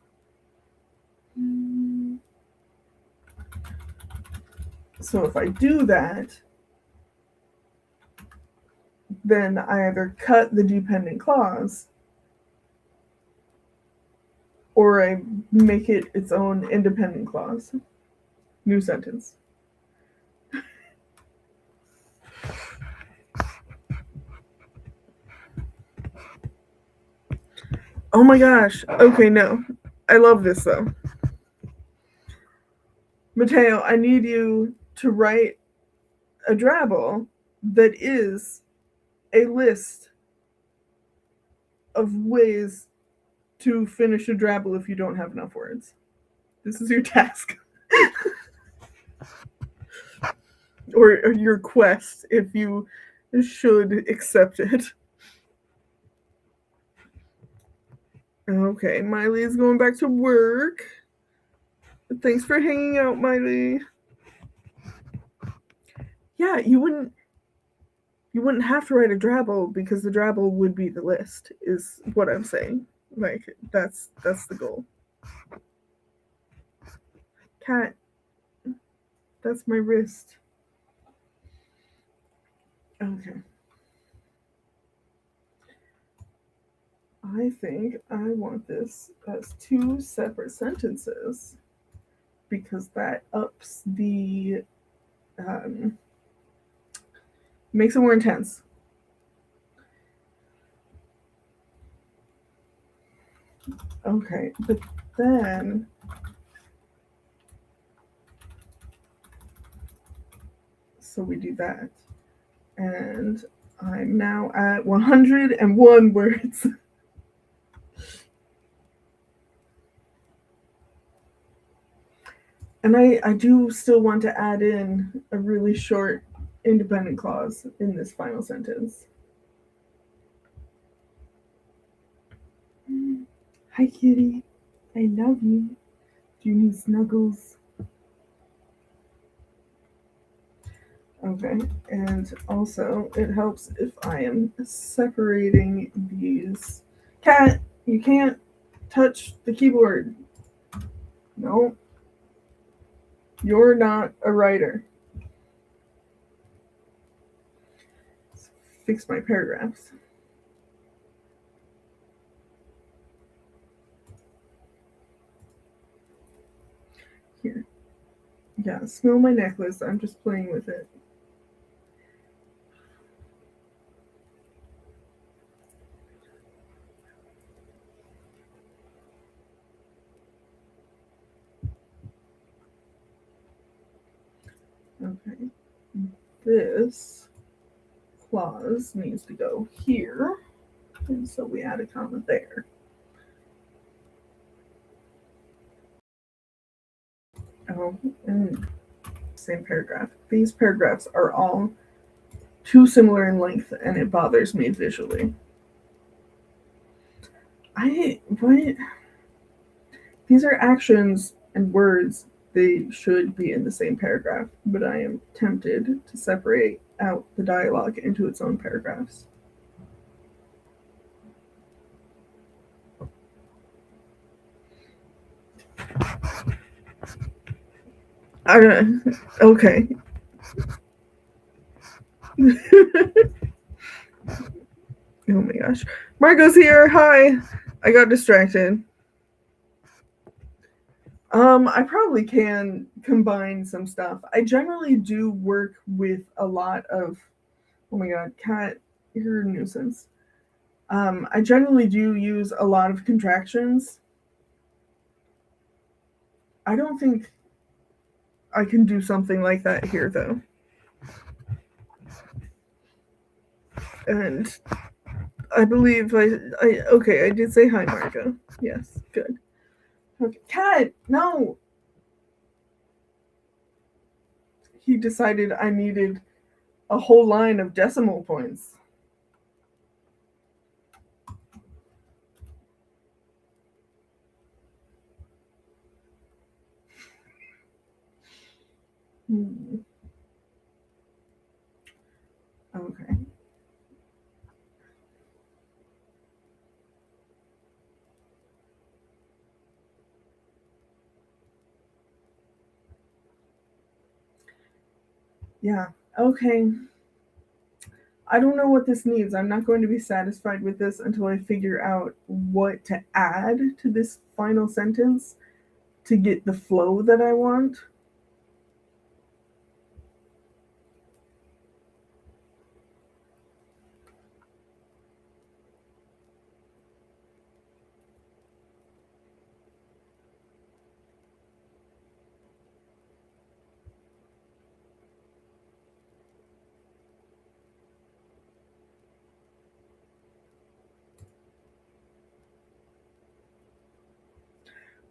So if I do that, then I either cut the dependent clause or I make it its own independent clause. New sentence. Oh my gosh. Okay, no. I love this though. Mateo, I need you to write a drabble that is a list of ways to finish a drabble if you don't have enough words. This is your task. or your quest if you should accept it. Okay, Miley's going back to work. Thanks for hanging out, Miley. Yeah, you wouldn't have to write a drabble because the drabble would be the list, is what I'm saying. Like that's the goal. Cat, that's my wrist. Okay. I think I want this as two separate sentences because that ups the makes it more intense. Okay, but then so we do that. And I'm now at 101 words. And I do still want to add in a really short independent clause in this final sentence. Hi, kitty. I love you. Do you need snuggles? Okay, and also it helps if I am separating these. Cat, you can't touch the keyboard. No. You're not a writer. Let's fix my paragraphs. Here. Yeah, smell my necklace. I'm just playing with it. Okay. This clause needs to go here. And so we add a comma there. Oh, and same paragraph. These paragraphs are all too similar in length and it bothers me visually. What? These are actions and words. They should be in the same paragraph, but I am tempted to separate out the dialogue into its own paragraphs. I don't. Okay. Oh my gosh. Margot's here. Hi. I got distracted. I probably can combine some stuff. I generally do work with a lot of. Oh my god, cat, you're a nuisance. I generally do use a lot of contractions. I don't think I can do something like that here, though. And I believe okay, I did say hi, Margo. Yes, good. Okay. Cat, no! He decided I needed a whole line of decimal points. Okay. Yeah. Okay. I don't know what this needs. I'm not going to be satisfied with this until I figure out what to add to this final sentence to get the flow that I want.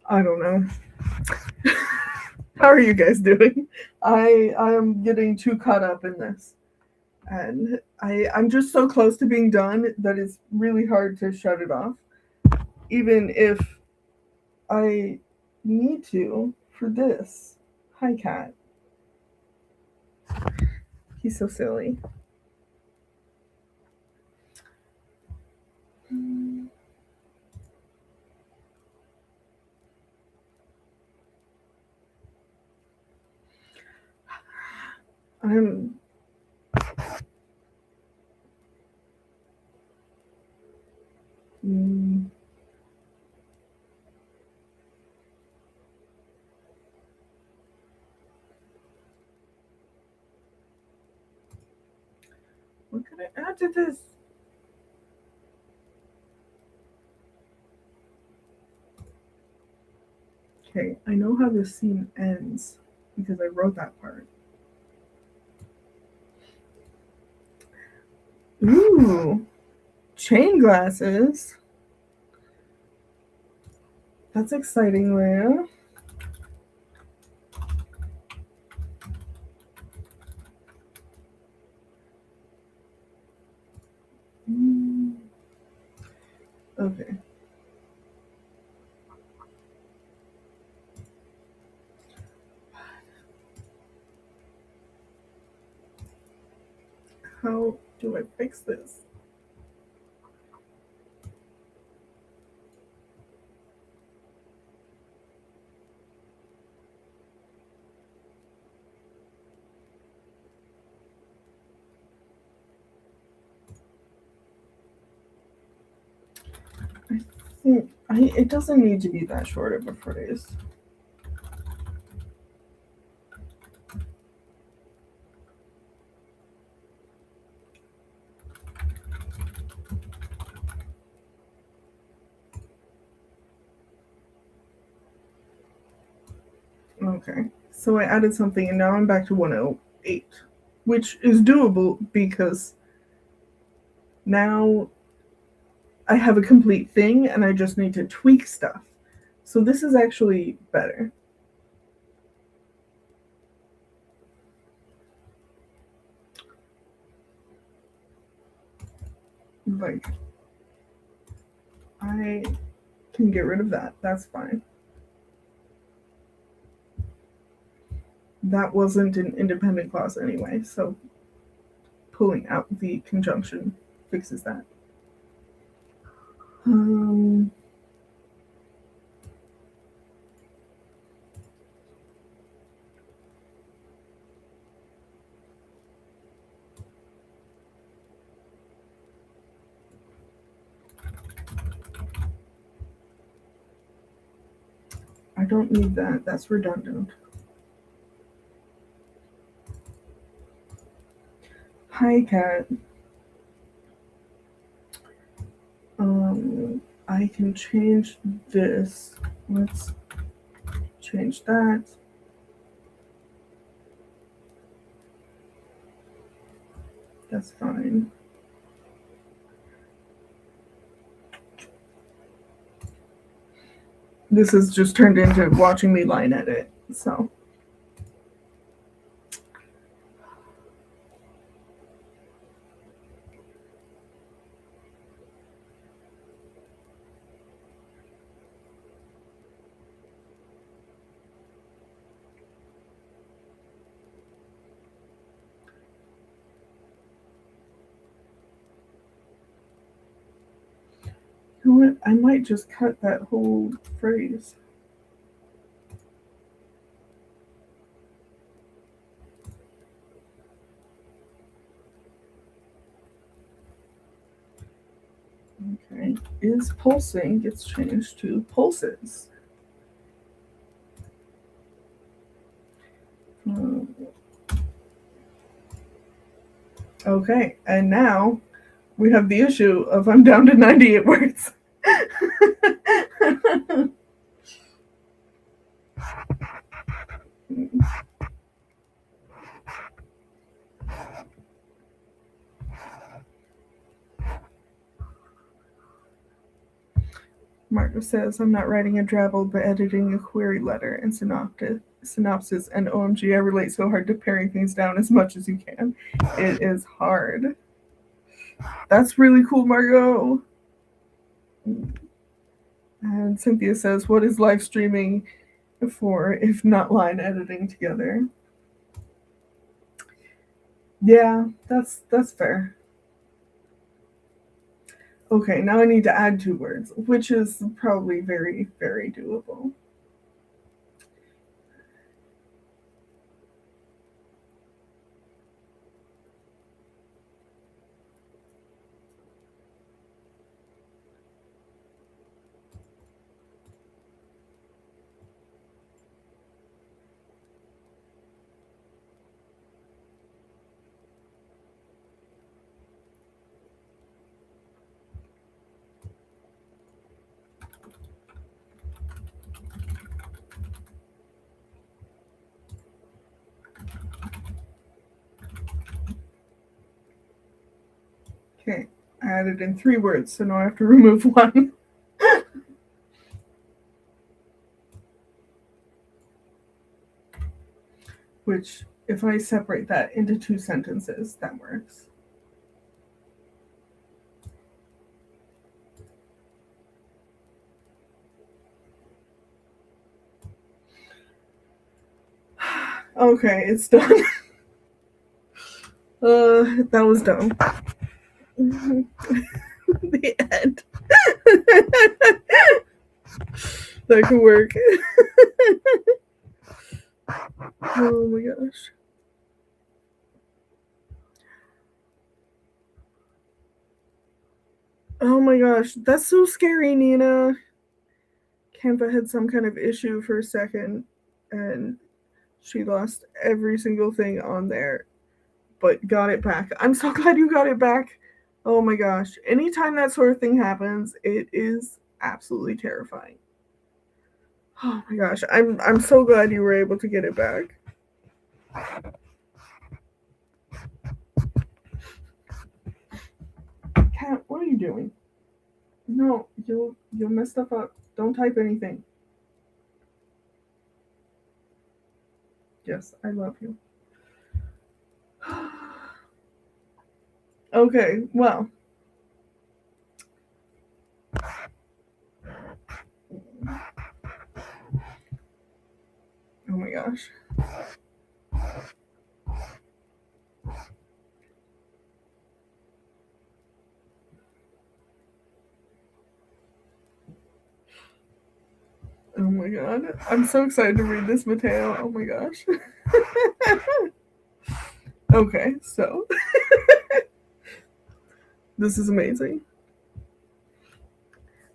I don't know. How are you guys doing? I am getting too caught up in this. And I'm just so close to being done that it's really hard to shut it off. Even if I need to for this. Hi, cat. He's so silly. I'm. What could I add to this? Okay, I know how this scene ends because I wrote that part. Ooh, chain glasses. That's exciting, Leia. Okay. How do I fix this? I think it doesn't need to be that short of a phrase. Okay. So I added something and now I'm back to 108, which is doable because now I have a complete thing and I just need to tweak stuff. So this is actually better. Like, I I can get rid of that. That's fine. That wasn't an independent clause anyway, so pulling out the conjunction fixes that. I don't need that. That's redundant. Hi, cat. I can change this. Let's change that. That's fine. This has just turned into watching me line edit, so. You know what? I might just cut that whole phrase. Okay. Is pulsing gets changed to pulses. Okay, and now we have the issue of I'm down to 98 words. Marco says, I'm not writing a drabble, but editing a query letter and synopsis, and OMG, I relate so hard to paring things down as much as you can. It is hard. That's really cool, Margot. And Cynthia says, what is live streaming for if not line editing together? Yeah, that's fair. Okay, now I need to add 2 words, which is probably very, very doable. Okay, I added in 3 words, so now I have to remove 1. Which, if I separate that into 2 sentences, that works. Okay, it's done. That was dumb. The end. That could work. Oh my gosh. Oh my gosh, that's so scary, Nina. Canva had some kind of issue for a second, and she lost every single thing on there, but got it back. I'm so glad you got it back. Oh my gosh. Anytime that sort of thing happens, it is absolutely terrifying. Oh my gosh. I'm so glad you were able to get it back. Kat, what are you doing? No, you'll mess stuff up. Don't type anything. Yes, I love you. Okay, well. gosh. Oh my god. I'm so excited to read this, Mateo. Oh my gosh. Okay, so this is amazing.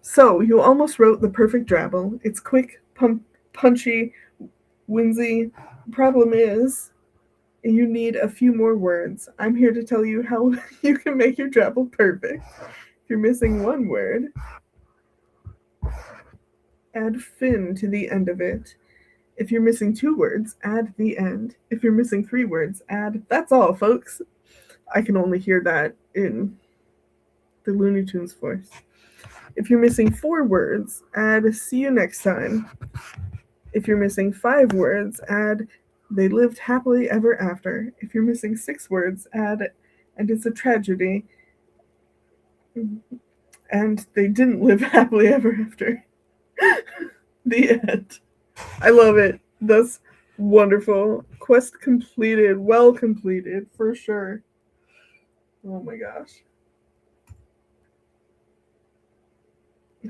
So, you almost wrote the perfect drabble. It's quick, punchy, whimsy. Problem is, you need a few more words. I'm here to tell you how you can make your drabble perfect. If you're missing one word, add fin to the end of it. If you're missing 2 words, add the end. If you're missing 3 words, add that's all, folks. I can only hear that in the Looney Tunes voice. If you're missing 4 words, add see you next time. If you're missing 5 words, add they lived happily ever after. If you're missing 6 words, add and it's a tragedy. And they didn't live happily ever after. The end. I love it. That's wonderful. Quest completed. Well completed, for sure. Oh my gosh.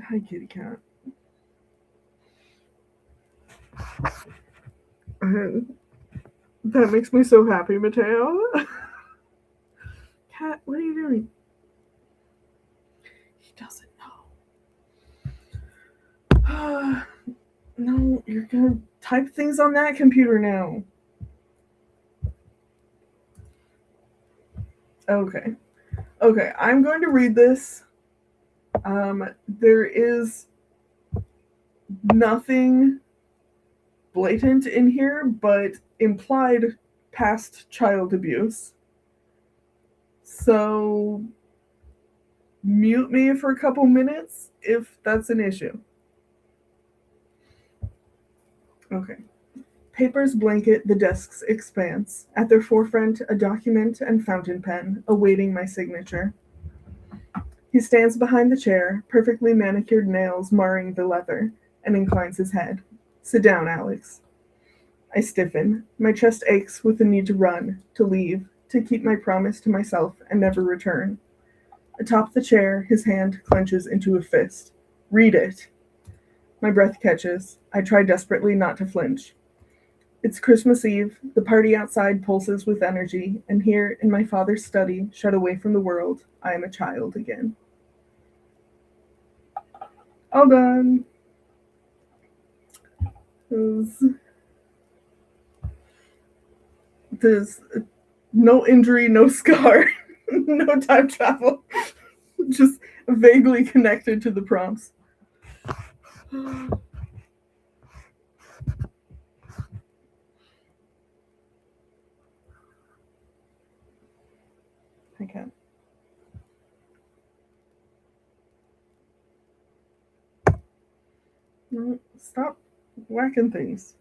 Hi, kitty cat. That makes me so happy, Mateo. Cat, what are you doing? He doesn't know. No, you're gonna type things on that computer now. Okay. Okay, I'm going to read this. There is nothing blatant in here, but implied past child abuse. So mute me for a couple minutes if that's an issue. Okay. Papers blanket the desk's expanse. At their forefront, a document and fountain pen, awaiting my signature. He stands behind the chair, perfectly manicured nails marring the leather, and inclines his head. Sit down, Alex. I stiffen. My chest aches with the need to run, to leave, to keep my promise to myself and never return. Atop the chair, his hand clenches into a fist. Read it. My breath catches. I try desperately not to flinch. It's Christmas Eve. The party outside pulses with energy, and here, in my father's study, shut away from the world, I am a child again. All done. There's no injury, no scar, no time travel. Just vaguely connected to the prompts. I can't. No, stop whacking things.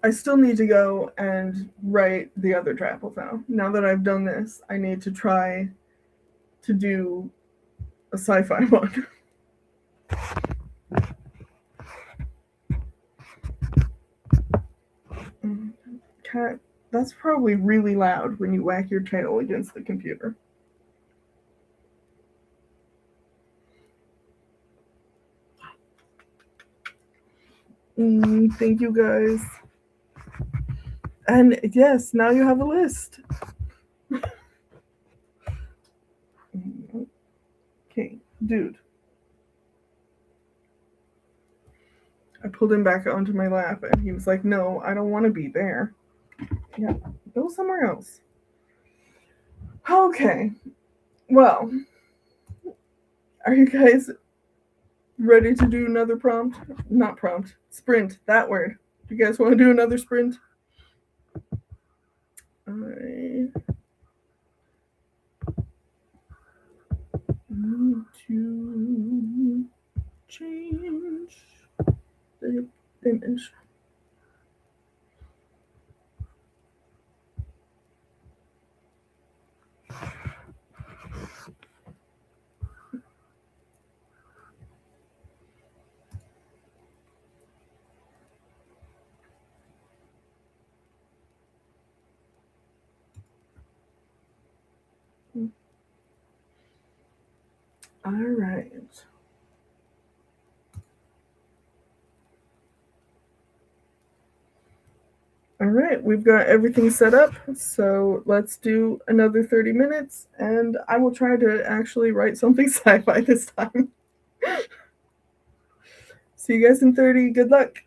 I still need to go and write the other drabble though. Now that I've done this, I need to try to do a sci-fi one. Cat, that's probably really loud when you whack your tail against the computer. Thank you guys. And yes, now you have a list. Okay, dude. I pulled him back onto my lap and he was like, no, I don't want to be there. Yeah, go somewhere else. Okay, well, are you guys ready to do another prompt? Not prompt, sprint, that word. Do you guys want to do another sprint? I need to change the image. All right. All right, we've got everything set up, so let's do another 30 minutes, and I will try to actually write something sci-fi this time. See you guys in 30. Good luck.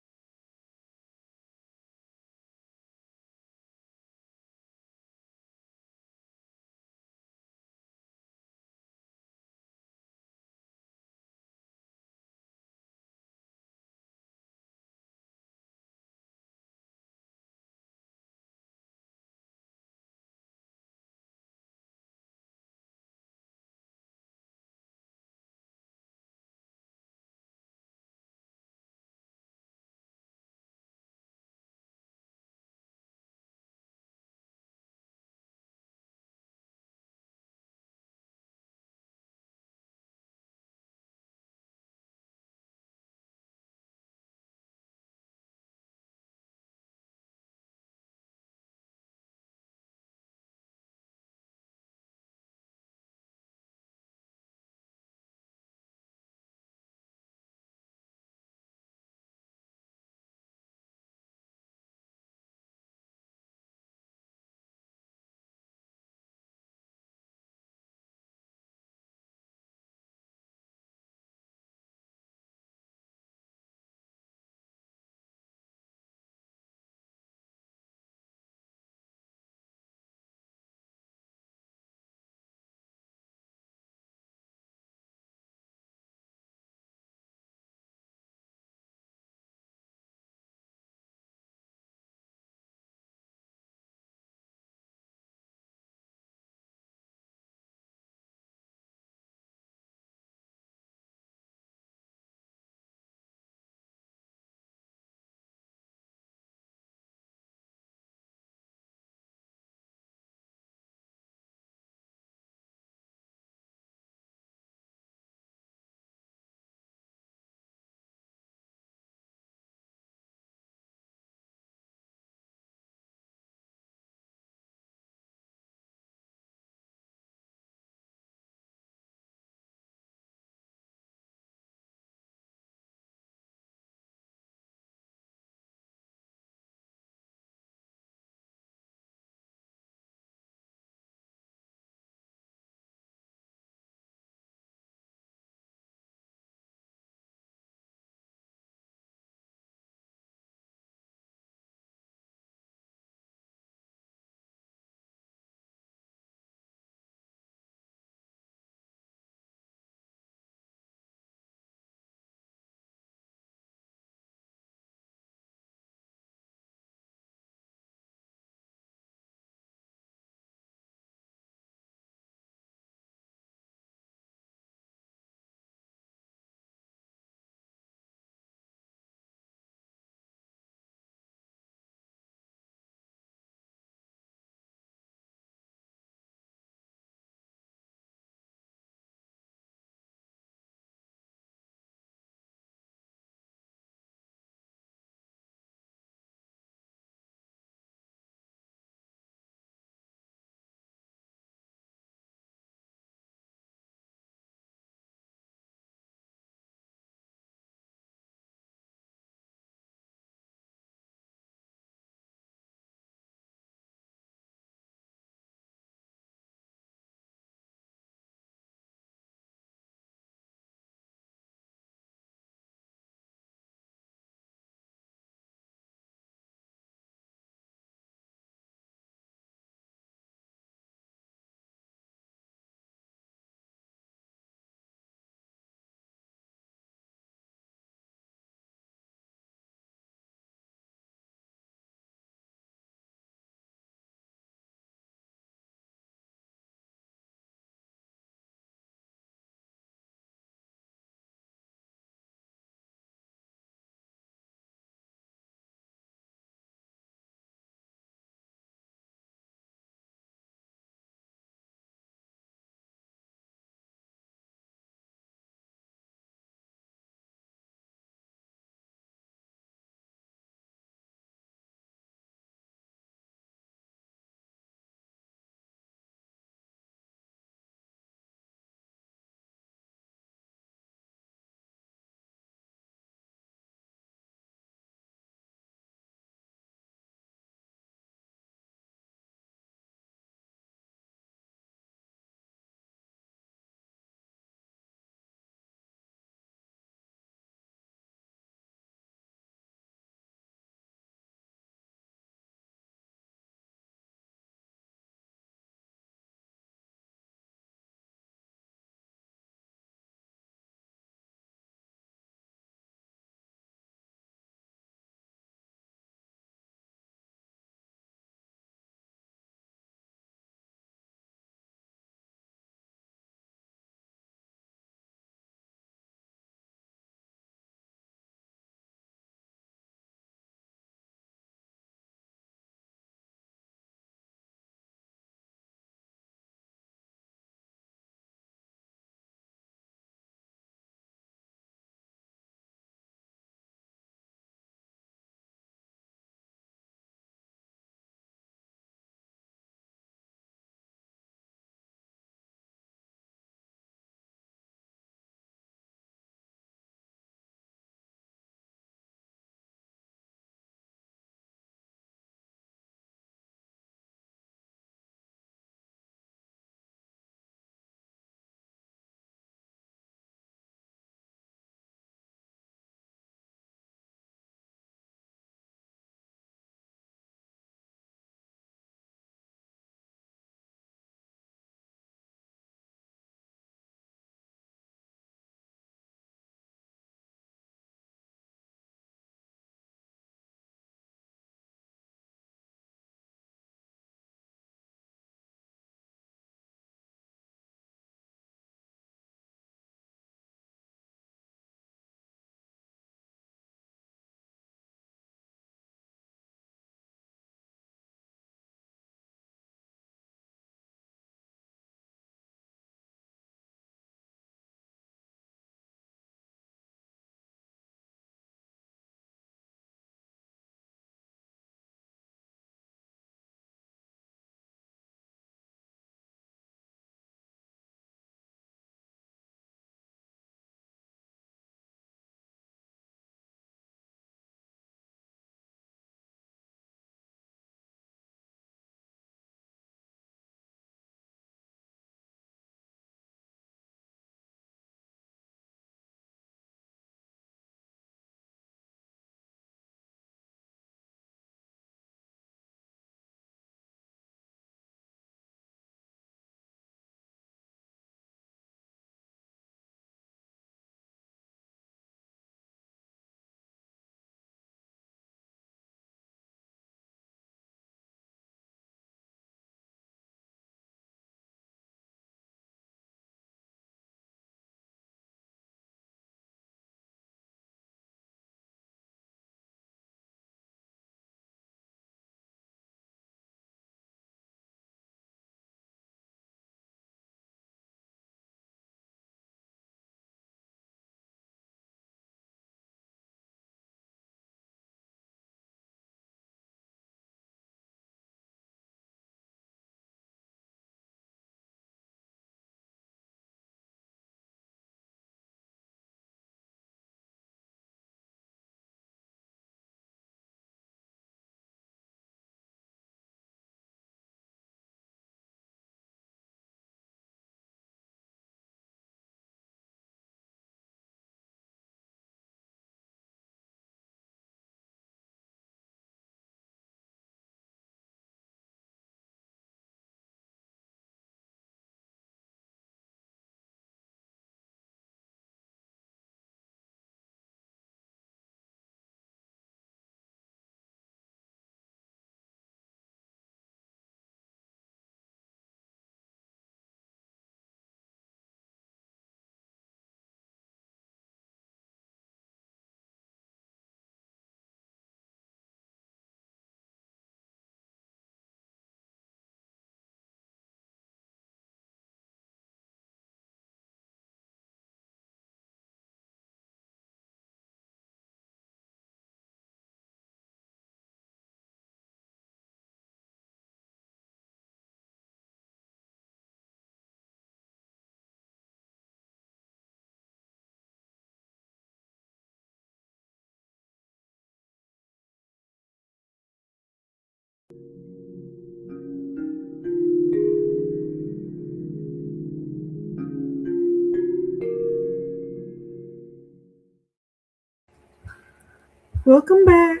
Welcome back.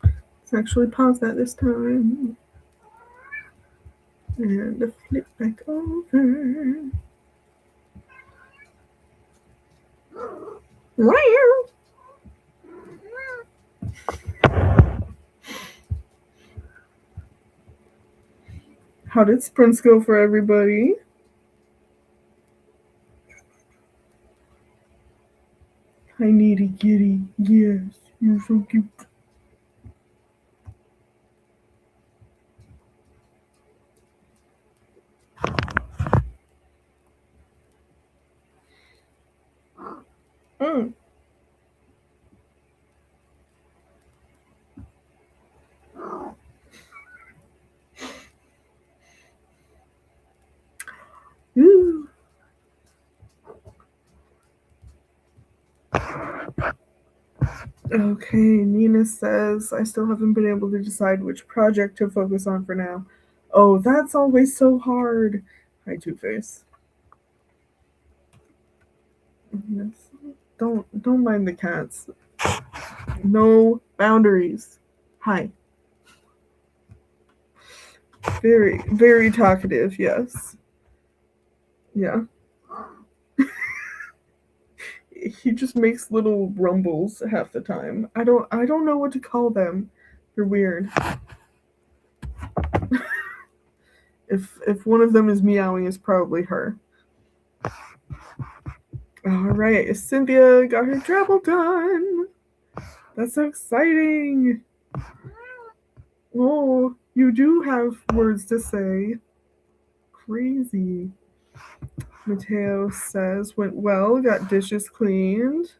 Let's actually pause that this time. And flip back over. How did sprints go for everybody? Hi, Needy Kitty. Yes, you're so cute. Mm. Ooh. Okay, Nina says, I still haven't been able to decide which project to focus on for now. Oh, that's always so hard. Hi, Two-Face. Yes. Don't mind the cats. No boundaries. Hi. Very, very talkative, yes. Yeah. He just makes little rumbles half the time. I don't know what to call them. They're weird. If one of them is meowing, it's probably her. All right, Cynthia got her drabble done. That's so exciting. Oh, you do have words to say. Crazy. Mateo says, went well, got dishes cleaned.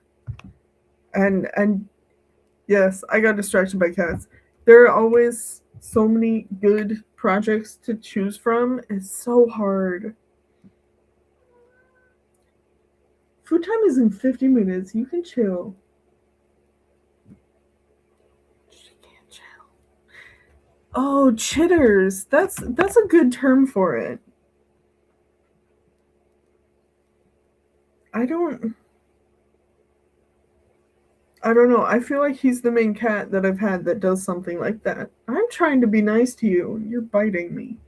And yes, I got distracted by cats. There are always so many good projects to choose from. It's so hard. Food time is in 50 minutes. You can chill. She can't chill. Oh, chitters. That's a good term for it. I don't know. I feel like he's the main cat that I've had that does something like that. I'm trying to be nice to you. You're biting me.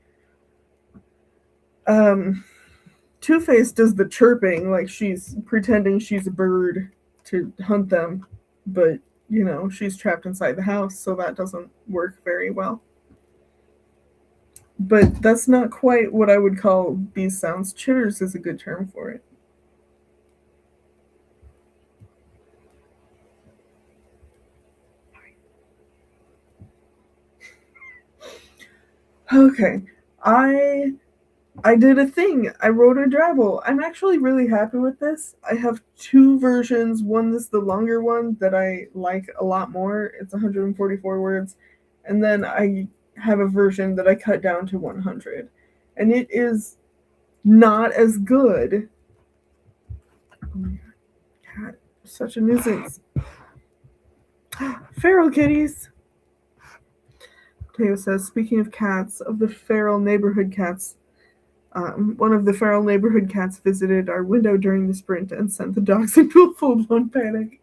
Two-Face does the chirping like she's pretending she's a bird to hunt them, but she's trapped inside the house, so that doesn't work very well. But that's not quite what I would call these sounds. Chitters is a good term for it. Okay. I did a thing. I wrote a drabble. I'm actually really happy with this. I have two versions. One is the longer one that I like a lot more. It's 144 words. And then I have a version that I cut down to 100. And it is not as good. Oh my god. Cat. Such a nuisance. Feral kitties. Teo says, speaking of cats, of the feral neighborhood cats, one of the feral neighborhood cats visited our window during the sprint and sent the dogs into a full-blown panic.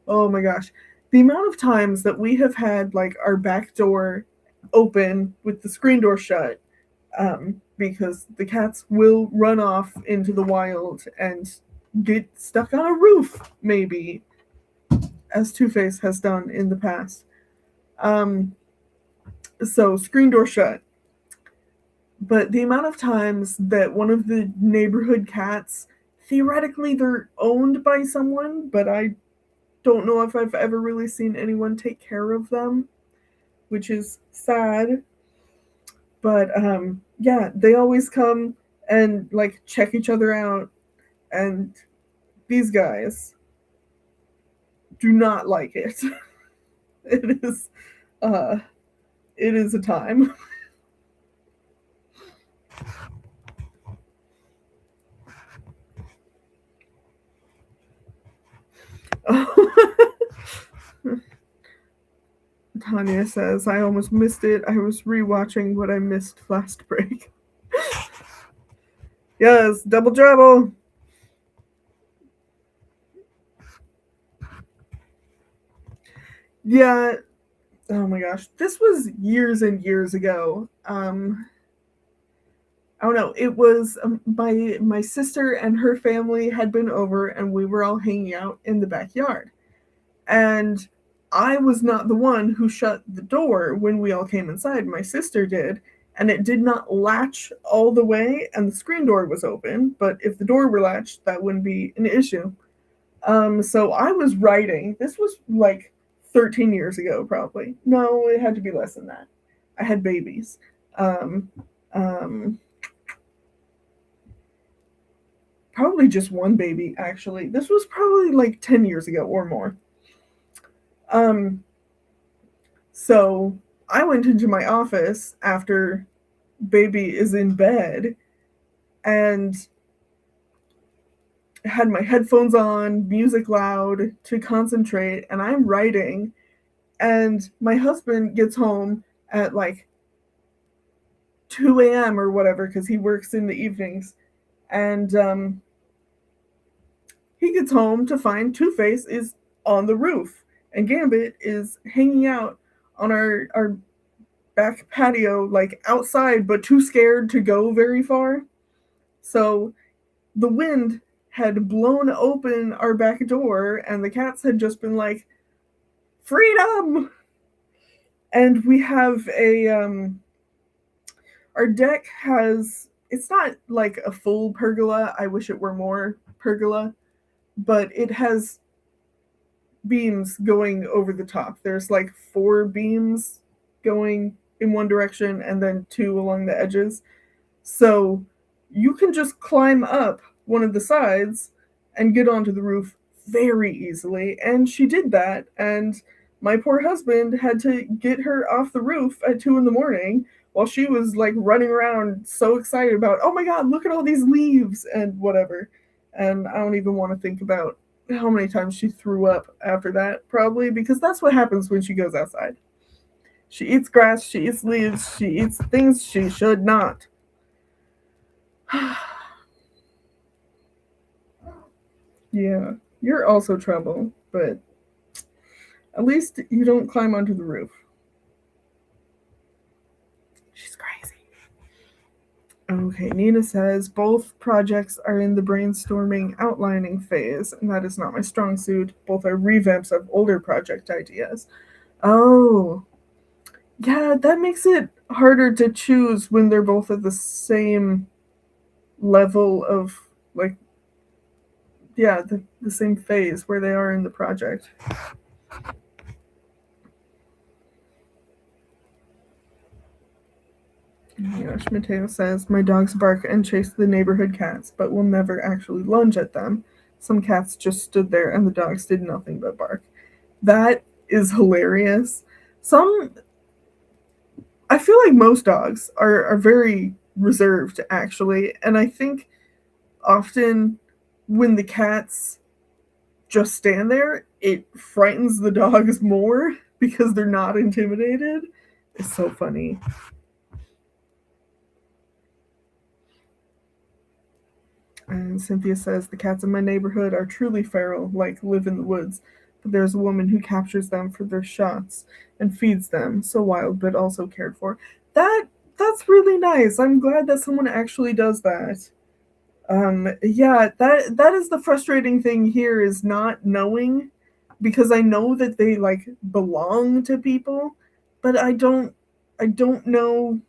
Oh my gosh. The amount of times that we have had like our back door open with the screen door shut, because the cats will run off into the wild and get stuck on a roof, maybe, as Two-Face has done in the past. So screen door shut. But the amount of times that one of the neighborhood cats, theoretically they're owned by someone, but I don't know if I've ever really seen anyone take care of them, which is sad. But yeah, they always come and like check each other out, and these guys do not like it. It is it is a time. Tanya says, I almost missed it. I was rewatching what I missed last break. Yes, double drabble. Yeah. Oh my gosh. This was years and years ago. I don't know. It was my sister and her family had been over, and we were all hanging out in the backyard. And I was not the one who shut the door when we all came inside. My sister did, and it did not latch all the way, and the screen door was open. But if the door were latched, that wouldn't be an issue. So I was writing. This was like 13 years ago, probably. No, it had to be less than that. I had babies. Um, um, Probably just one baby, actually. This was probably like 10 years ago or more. Um, so I went into my office after baby is in bed and had my headphones on, music loud to concentrate, and I'm writing. And my husband gets home at like 2 a.m. or whatever because he works in the evenings. And he gets home to find Two Face is on the roof and Gambit is hanging out on our back patio, like outside, but too scared to go very far. So the wind had blown open our back door, and the cats had just been like, freedom! And we have our deck has, it's not like a full pergola. I wish it were more pergola, but it has beams going over the top. There's like 4 beams going in one direction and then 2 along the edges. So you can just climb up one of the sides and get onto the roof very easily. And she did that. And my poor husband had to get her off the roof at 2 in the morning while she was like running around so excited about, oh my God, look at all these leaves and whatever. And I don't even want to think about how many times she threw up after that, probably, because that's what happens when she goes outside. She eats grass, she eats leaves, she eats things she should not. Yeah, you're also trouble, but at least you don't climb onto the roof. She's crazy. Okay, Nina says both projects are in the brainstorming outlining phase, and that is not my strong suit. Both are revamps of older project ideas. Oh, yeah, that makes it harder to choose when they're both at the same level of, like, yeah, the same phase where they are in the project. Gosh, Mateo says, my dogs bark and chase the neighborhood cats, but will never actually lunge at them. Some cats just stood there and the dogs did nothing but bark. That is hilarious. I feel like most dogs are very reserved, actually. And I think often when the cats just stand there, it frightens the dogs more because they're not intimidated. It's so funny. And Cynthia says the cats in my neighborhood are truly feral, like live in the woods. But there's a woman who captures them for their shots and feeds them. So wild, but also cared for. That's really nice. I'm glad that someone actually does that. Yeah, that is the frustrating thing here is not knowing, because I know that they like belong to people, but I don't know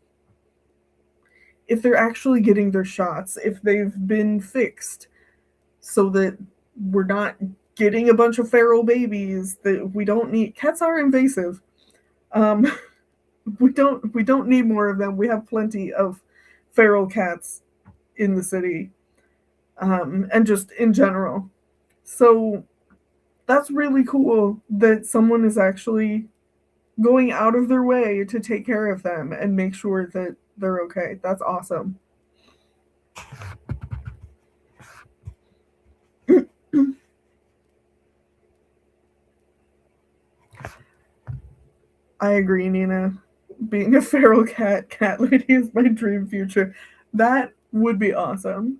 if they're actually getting their shots, if they've been fixed so that we're not getting a bunch of feral babies that we don't need. Cats are invasive. Um, we don't need more of them. We have plenty of feral cats in the city, and just in general. So that's really cool that someone is actually going out of their way to take care of them and make sure that they're okay. That's awesome. I agree, Nina. Being a feral cat lady is my dream future. That would be awesome.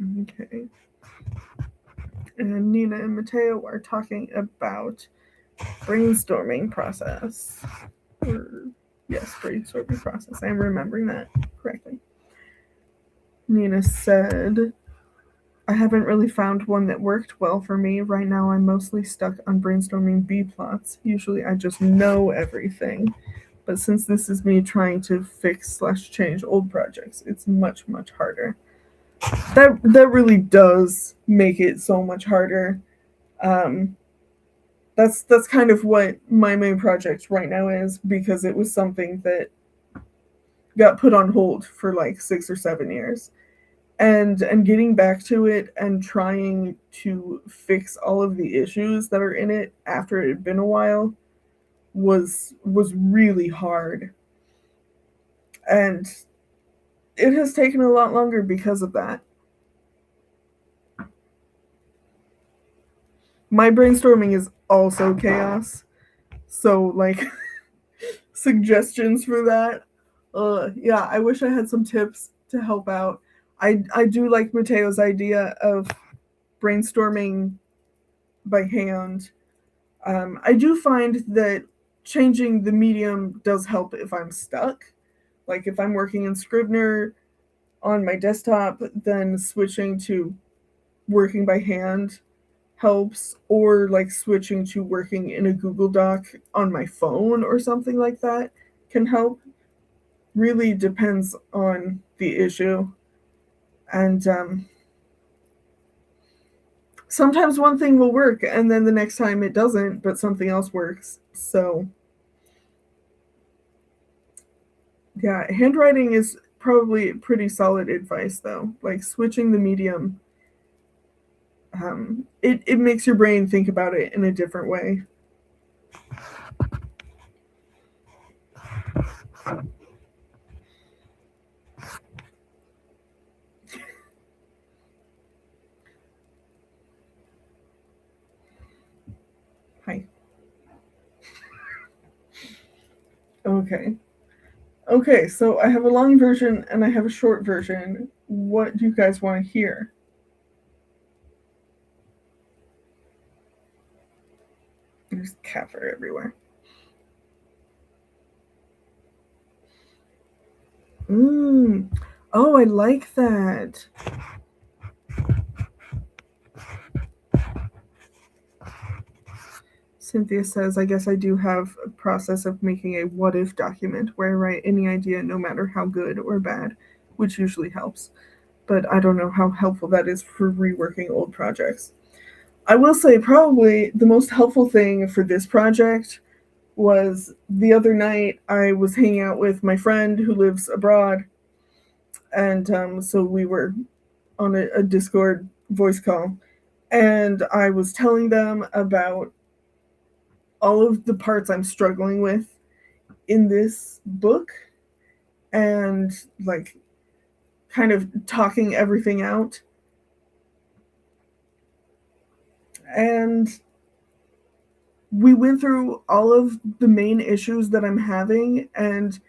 Okay. And Nina and Mateo are talking about brainstorming process. Yes, brainstorming process. I'm remembering that correctly. Nina said, I haven't really found one that worked well for me. Right now, I'm mostly stuck on brainstorming B plots. Usually, I just know everything. But since this is me trying to fix/change old projects, it's much, much harder. That really does make it so much harder. That's kind of what my main project right now is, because it was something that got put on hold for like 6 or 7 years. And getting back to it and trying to fix all of the issues that are in it after it had been a while was really hard. And it has taken a lot longer because of that. My brainstorming is also chaos. So like suggestions for that. Yeah, I wish I had some tips to help out. I do like Mateo's idea of brainstorming by hand. I do find that changing the medium does help if I'm stuck. Like if I'm working in Scrivener on my desktop, then switching to working by hand helps, or like switching to working in a Google Doc on my phone or something like that can help. Really depends on the issue. And sometimes one thing will work and then the next time it doesn't, but something else works. So yeah, handwriting is probably pretty solid advice though. Like switching the medium, it makes your brain think about it in a different way. Hi. Okay. Okay, so I have a long version and I have a short version. What do you guys want to hear? There's cat fur everywhere. Oh, I like that. Cynthia says, I guess I do have a process of making a what if document where I write any idea, no matter how good or bad, which usually helps. But I don't know how helpful that is for reworking old projects. I will say, probably the most helpful thing for this project was the other night I was hanging out with my friend who lives abroad. And so we were on a Discord voice call. And I was telling them about all of the parts I'm struggling with in this book and like kind of talking everything out. And we went through all of the main issues that I'm having, and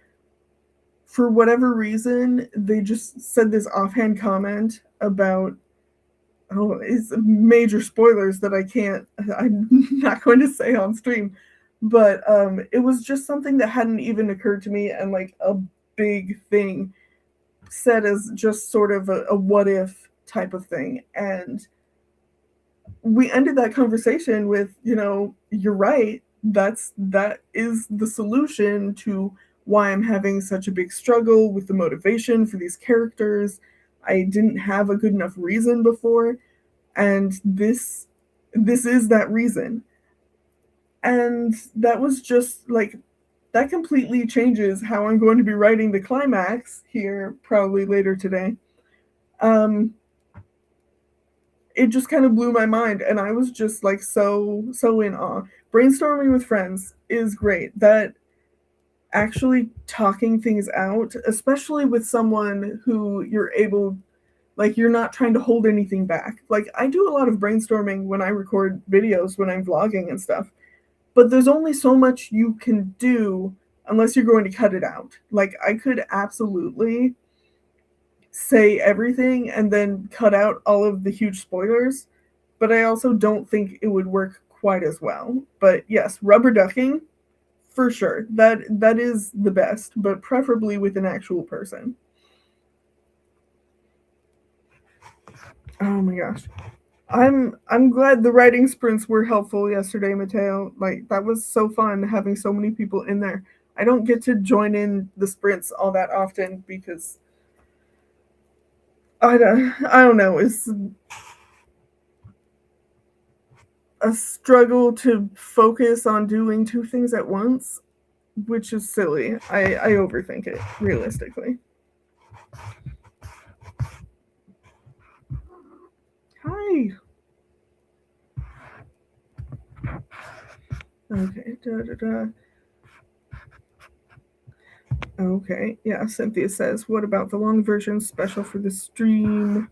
for whatever reason, they just said this offhand comment about, oh, it's major spoilers that I'm not going to say on stream, but it was just something that hadn't even occurred to me, and like a big thing said as just sort of a what if type of thing. And we ended that conversation with, you're right, that is the solution to why I'm having such a big struggle with the motivation for these characters. I didn't have a good enough reason before, and this is that reason. And that was just like, that completely changes how I'm going to be writing the climax here probably later today. It just kind of blew my mind, and I was just like so in awe. Brainstorming with friends is great. That actually talking things out, especially with someone who you're able, like you're not trying to hold anything back. Like I do a lot of brainstorming when I record videos, when I'm vlogging and stuff, but there's only so much you can do unless you're going to cut it out. Like I could absolutely say everything and then cut out all of the huge spoilers, but I also don't think it would work quite as well. But yes, rubber ducking for sure. That is the best, but preferably with an actual person. Oh my gosh. I'm glad the writing sprints were helpful yesterday, Mateo. Like that was so fun having so many people in there. I don't get to join in the sprints all that often because I don't know. It's a struggle to focus on doing two things at once, which is silly. I overthink it realistically. Hi. Okay. Da, da, da. Okay. Yeah. Cynthia says, "What about the long version special for the stream?"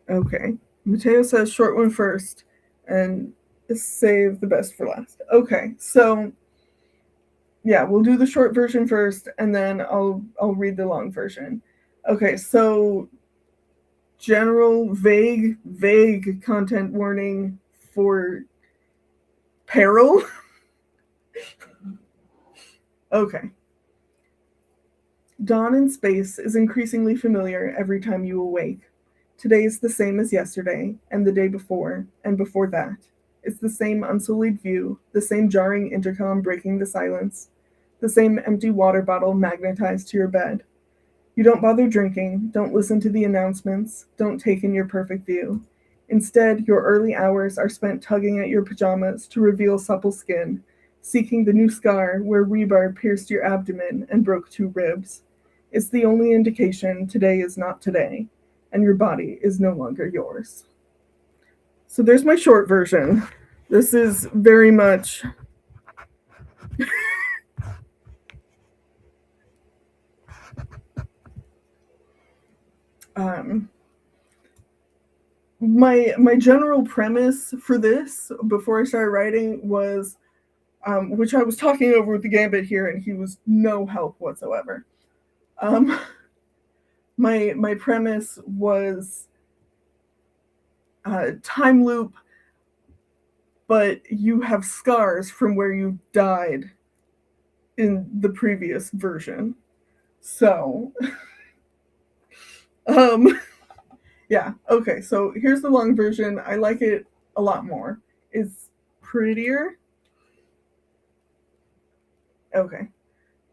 Okay. Mateo says, "Short one first, and save the best for last." Okay. So yeah, we'll do the short version first, and then I'll read the long version. Okay. So general vague content warning for peril. Okay. Dawn in space is increasingly familiar every time you awake. Today is the same as yesterday, and the day before, and before that. It's the same unsullied view, the same jarring intercom breaking the silence, the same empty water bottle magnetized to your bed. You don't bother drinking, don't listen to the announcements, don't take in your perfect view. Instead, your early hours are spent tugging at your pajamas to reveal supple skin, seeking the new scar where rebar pierced your abdomen and broke two ribs. It's the only indication today is not today, and your body is no longer yours. So there's my short version. This is very much um, my general premise for this before I started writing was, which I was talking over with the Gambit here, and he was no help whatsoever. Um, my premise was time loop, but you have scars from where you died in the previous version. So, um, yeah, okay. So here's the long version. I like it a lot more. It's prettier. Okay.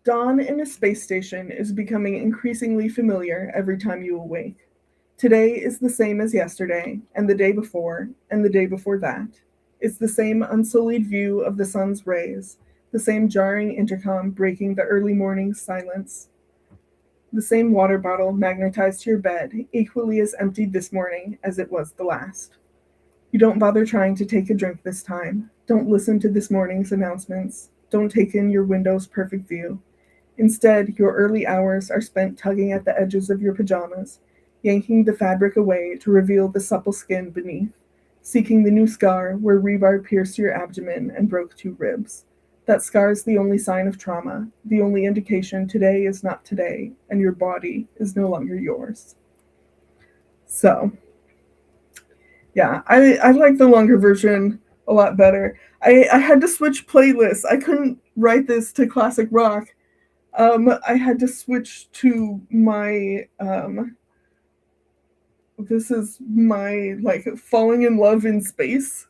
Dawn in a space station is becoming increasingly familiar every time you awake. Today is the same as yesterday, and the day before, and the day before that. It's the same unsullied view of the sun's rays, the same jarring intercom breaking the early morning silence, the same water bottle magnetized to your bed, equally as emptied this morning as it was the last. You don't bother trying to take a drink this time. Don't listen to this morning's announcements. Don't take in your window's perfect view. Instead, your early hours are spent tugging at the edges of your pajamas, yanking the fabric away to reveal the supple skin beneath, seeking the new scar where rebar pierced your abdomen and broke two ribs. That scar is the only sign of trauma, the only indication today is not today, and your body is no longer yours. So, yeah, I like the longer version a lot better. I had to switch playlists. I couldn't write this to classic rock. I had to switch to my this is my like falling in love in space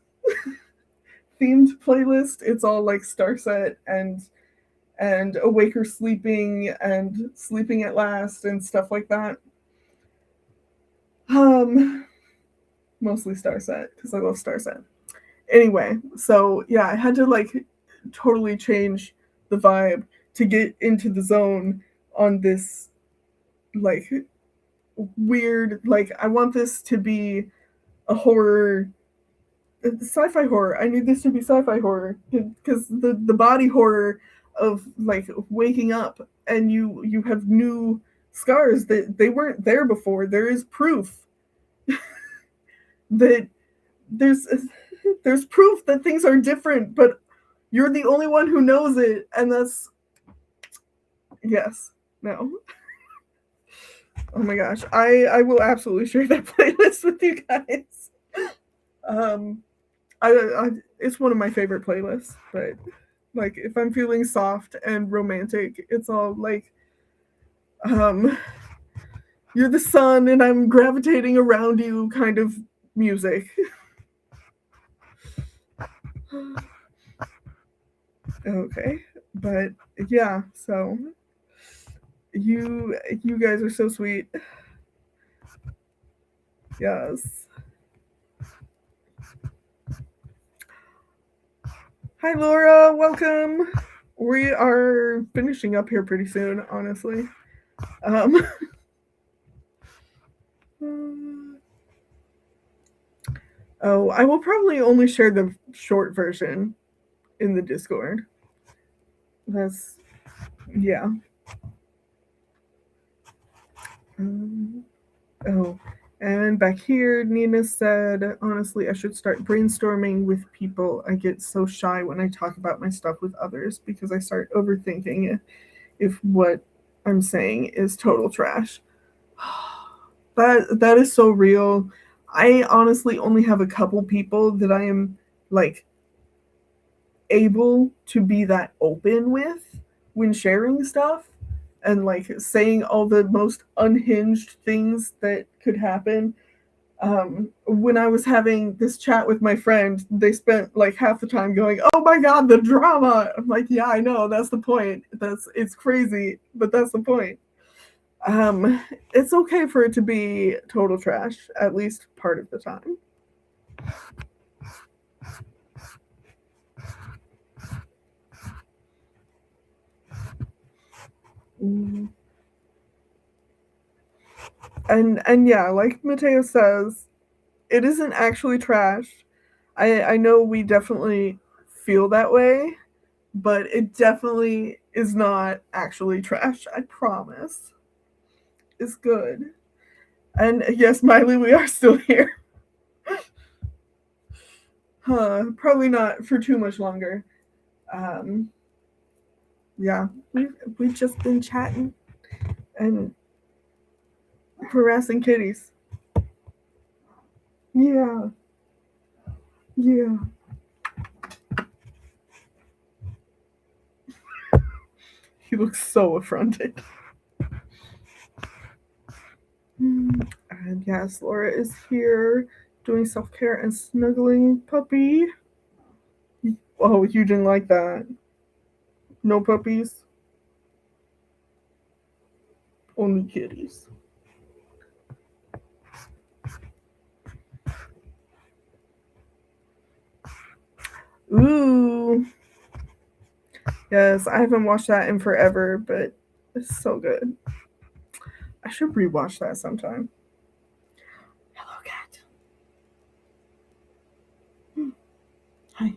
themed playlist. It's all like Starset and Awake or Sleeping and Sleeping at Last and stuff like that. Mostly Starset because I love Starset. Anyway, so yeah, I had to like totally change the vibe to get into the zone on this like weird, like I want this to be a horror, sci-fi horror. I need this to be sci-fi horror because the body horror of like waking up and you have new scars that they weren't there before. There is proof that there's there's proof that things are different, but you're the only one who knows it, and that's yes. No. Oh my gosh, I will absolutely share that playlist with you guys. Um, I it's one of my favorite playlists, but like if I'm feeling soft and romantic, it's all like um you're the sun and I'm gravitating around you kind of music. Okay, but yeah, so you guys are so sweet. Yes. Hi Laura, welcome. We are finishing up here pretty soon, honestly. Um Oh, I will probably only share the short version in the Discord. That's yeah. Um, oh, and back here, Nina said, honestly, I should start brainstorming with people. I get so shy when I talk about my stuff with others because I start overthinking if what I'm saying is total trash. That is so real. I honestly only have a couple people that I am like able to be that open with when sharing stuff and like saying all the most unhinged things that could happen. When I was having this chat with my friend, they spent like half the time going, "Oh my god, the drama!" I'm like, "Yeah, I know. That's the point. It's crazy, but that's the point." It's okay for it to be total trash, at least part of the time. Mm. And yeah, like Mateo says, it isn't actually trash. I know we definitely feel that way, but it definitely is not actually trash. I promise. It's good. And yes, Miley, we are still here. Probably not for too much longer. Um, yeah, we've just been chatting and harassing kitties. Yeah, yeah. He looks so affronted. And yes, Laura is here doing self care and snuggling puppy. Oh, you didn't like that. No puppies, only kitties. Ooh. Yes, I haven't watched that in forever, but it's so good. I should rewatch that sometime. Hello, cat. Hi.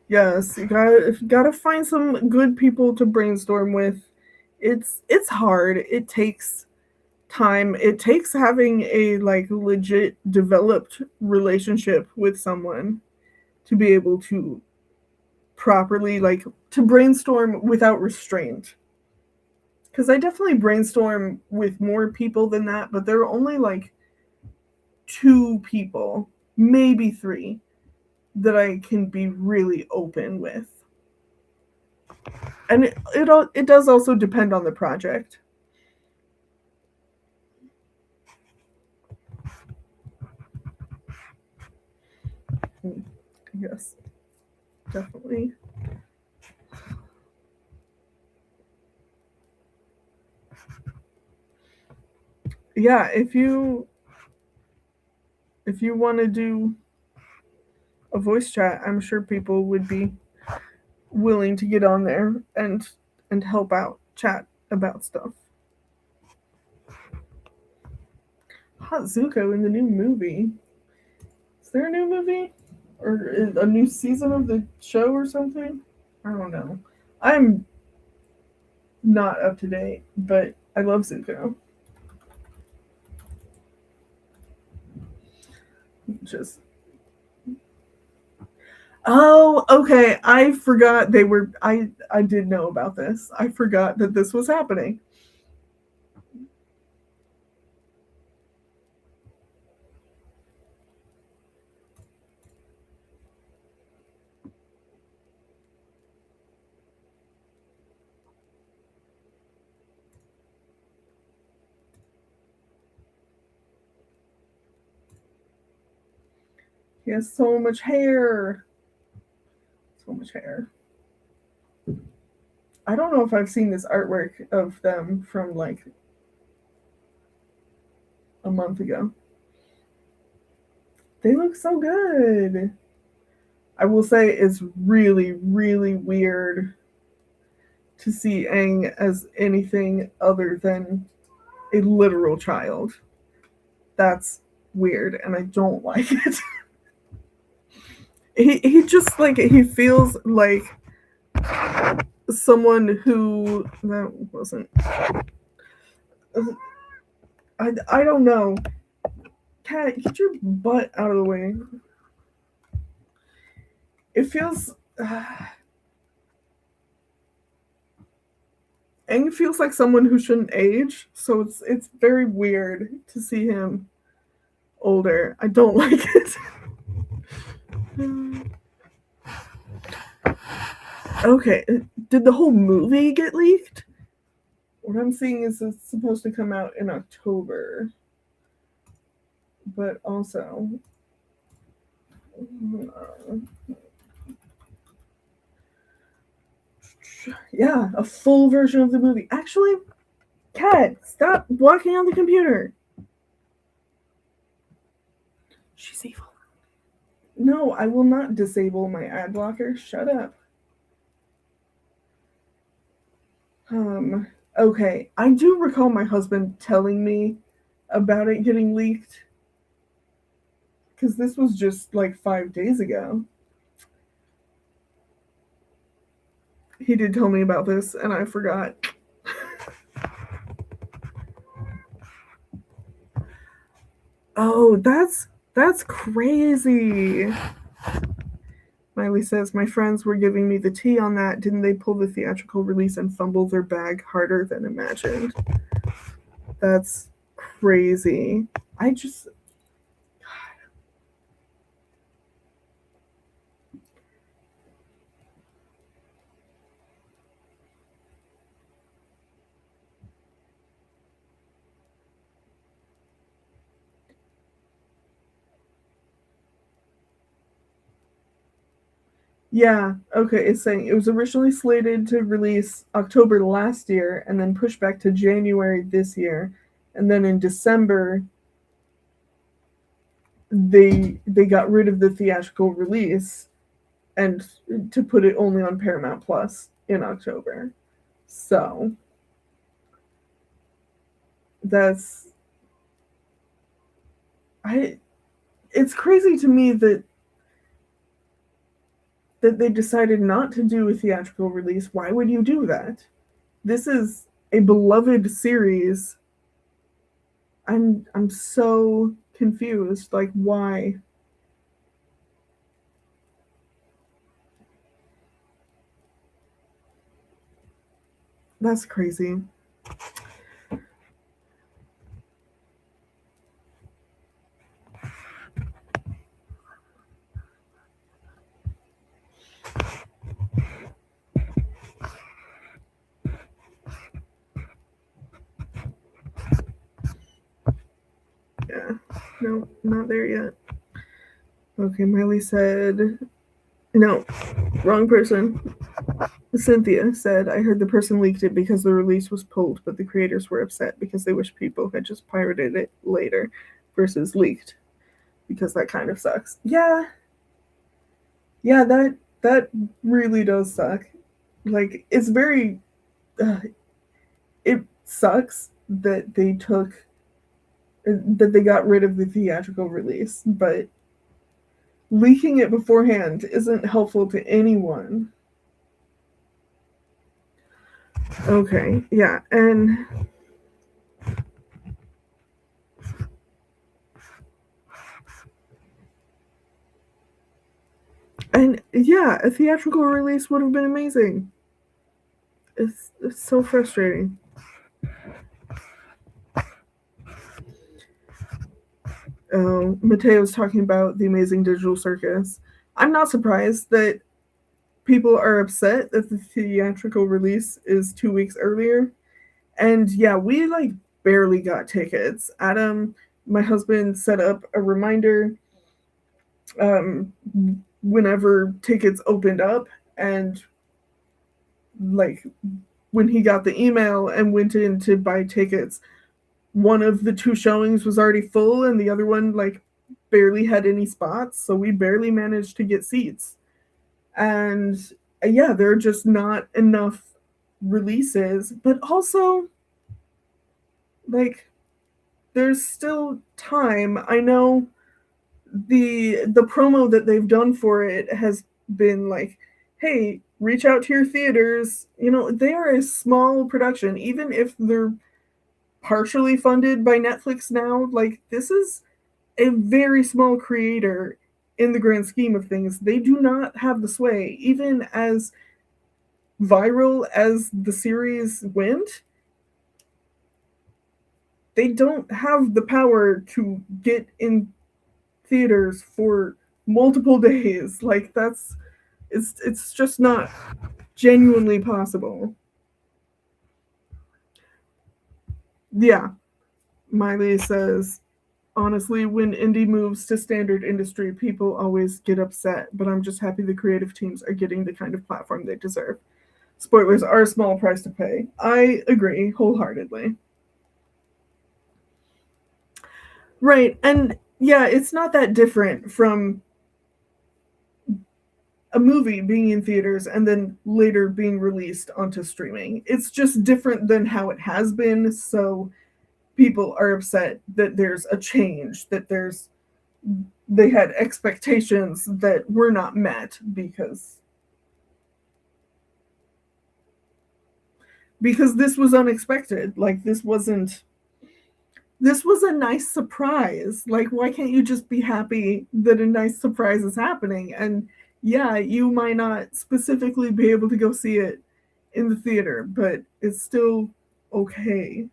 Yes, you gotta find some good people to brainstorm with. It's hard. It takes time. It takes having a like legit developed relationship with someone to be able to properly like to brainstorm without restraint. Because I definitely brainstorm with more people than that, but there are only like two people, maybe three, that I can be really open with. And it does also depend on the project. Yes, definitely. Yeah, if you want to do a voice chat, I'm sure people would be willing to get on there and help out chat about stuff. Hot Zuko in the new movie. Is there a new movie? Or a new season of the show or something? I don't know. I'm not up to date, but I love Zuko. just... Oh, okay. I forgot they were... I did know about this. I forgot that this was happening. He has so much hair. So much hair. I don't know if I've seen this artwork of them from like a month ago. They look so good. I will say it's really, really weird to see Aang as anything other than a literal child. That's weird, and I don't like it. he just like he feels like someone who that wasn't. I don't know. Cat, get your butt out of the way. It feels. Aang feels like someone who shouldn't age, so it's very weird to see him older. I don't like it. Okay, did the whole movie get leaked? What I'm seeing is it's supposed to come out in October. But also... yeah, a full version of the movie. Actually, Kat, stop blocking on the computer. She's evil. No, I will not disable my ad blocker. Shut up. Okay. I do recall my husband telling me about it getting leaked. Because this was just like 5 days ago. He did tell me about this, and I forgot. Oh, that's crazy. Miley says, my friends were giving me the tea on that. Didn't they pull the theatrical release and fumble their bag harder than imagined? That's crazy. I just... Yeah, okay, it's saying it was originally slated to release October last year and then pushed back to January this year. And then in December, they got rid of the theatrical release and to put it only on Paramount Plus in October. So that's... it's crazy to me that they decided not to do a theatrical release. Why would you do that? This is a beloved series. I'm so confused. Like, why? That's crazy. Yeah. No, not there yet. Okay, Miley said... No, wrong person. Cynthia said, I heard the person leaked it because the release was pulled, but the creators were upset because they wish people had just pirated it later versus leaked, because that kind of sucks. Yeah, that really does suck. Like, it's very... it sucks that they got rid of the theatrical release, but leaking it beforehand isn't helpful to anyone. Okay, yeah, and And yeah, a theatrical release would have been amazing. It's so frustrating. Mateo's talking about the amazing digital circus. I'm not surprised that people are upset that the theatrical release is 2 weeks earlier. And yeah, we like barely got tickets. Adam, my husband, set up a reminder um, whenever tickets opened up, and like when he got the email and went in to buy tickets, one of the two showings was already full and the other one like barely had any spots, so we barely managed to get seats. And yeah, there are just not enough releases, but also like there's still time. I know the promo that they've done for it has been like, hey, reach out to your theaters. You know, they are a small production, even if they're partially funded by Netflix now. Like, this is a very small creator in the grand scheme of things. They do not have the sway, even as viral as the series went. They don't have the power to get in theaters for multiple days. Like, it's just not genuinely possible. Yeah, Miley says, honestly, when indie moves to standard industry, people always get upset, but I'm just happy the creative teams are getting the kind of platform they deserve. Spoilers are a small price to pay. I agree wholeheartedly. Right, and yeah, it's not that different from a movie being in theaters and then later being released onto streaming. It's just different than how it has been, so people are upset that there's a change, that they had expectations that were not met because this was unexpected. Like, this was a nice surprise. Like, why can't you just be happy that a nice surprise is happening? And yeah, you might not specifically be able to go see it in the theater, but it's still okay.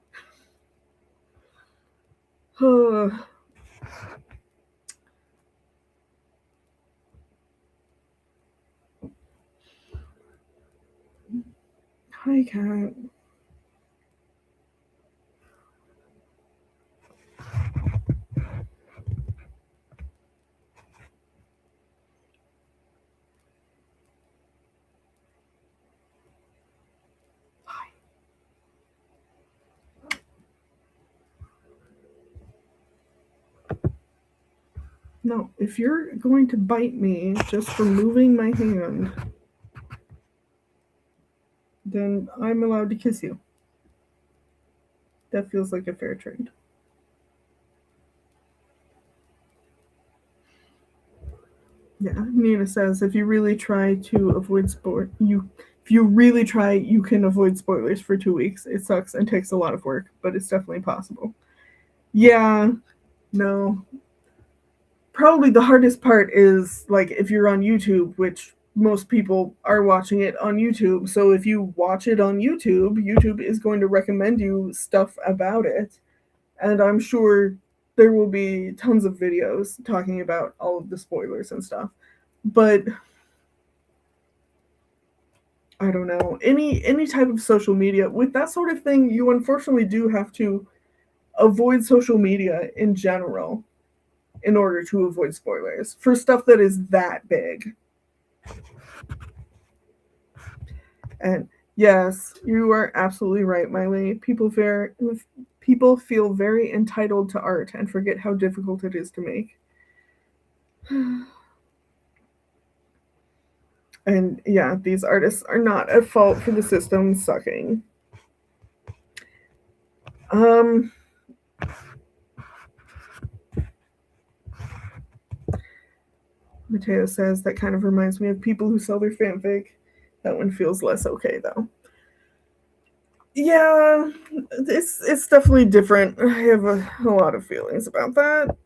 Hi, cat. No, if you're going to bite me just for moving my hand, then I'm allowed to kiss you. That feels like a fair trade. Yeah, Nina says if you really try to avoid if you really try, you can avoid spoilers for 2 weeks. It sucks and takes a lot of work, but it's definitely possible. Yeah, no. Probably the hardest part is like if you're on YouTube, which most people are watching it on YouTube. So if you watch it on YouTube, YouTube is going to recommend you stuff about it. And I'm sure there will be tons of videos talking about all of the spoilers and stuff. But I don't know. Any type of social media with that sort of thing, you unfortunately do have to avoid social media in general in order to avoid spoilers for stuff that is that big. And yes, you are absolutely right, Miley. People feel very entitled to art and forget how difficult it is to make. And yeah, these artists are not at fault for the system sucking. Um, Mateo says that kind of reminds me of people who sell their fanfic. That one feels less okay though. Yeah, it's definitely different. I have a lot of feelings about that.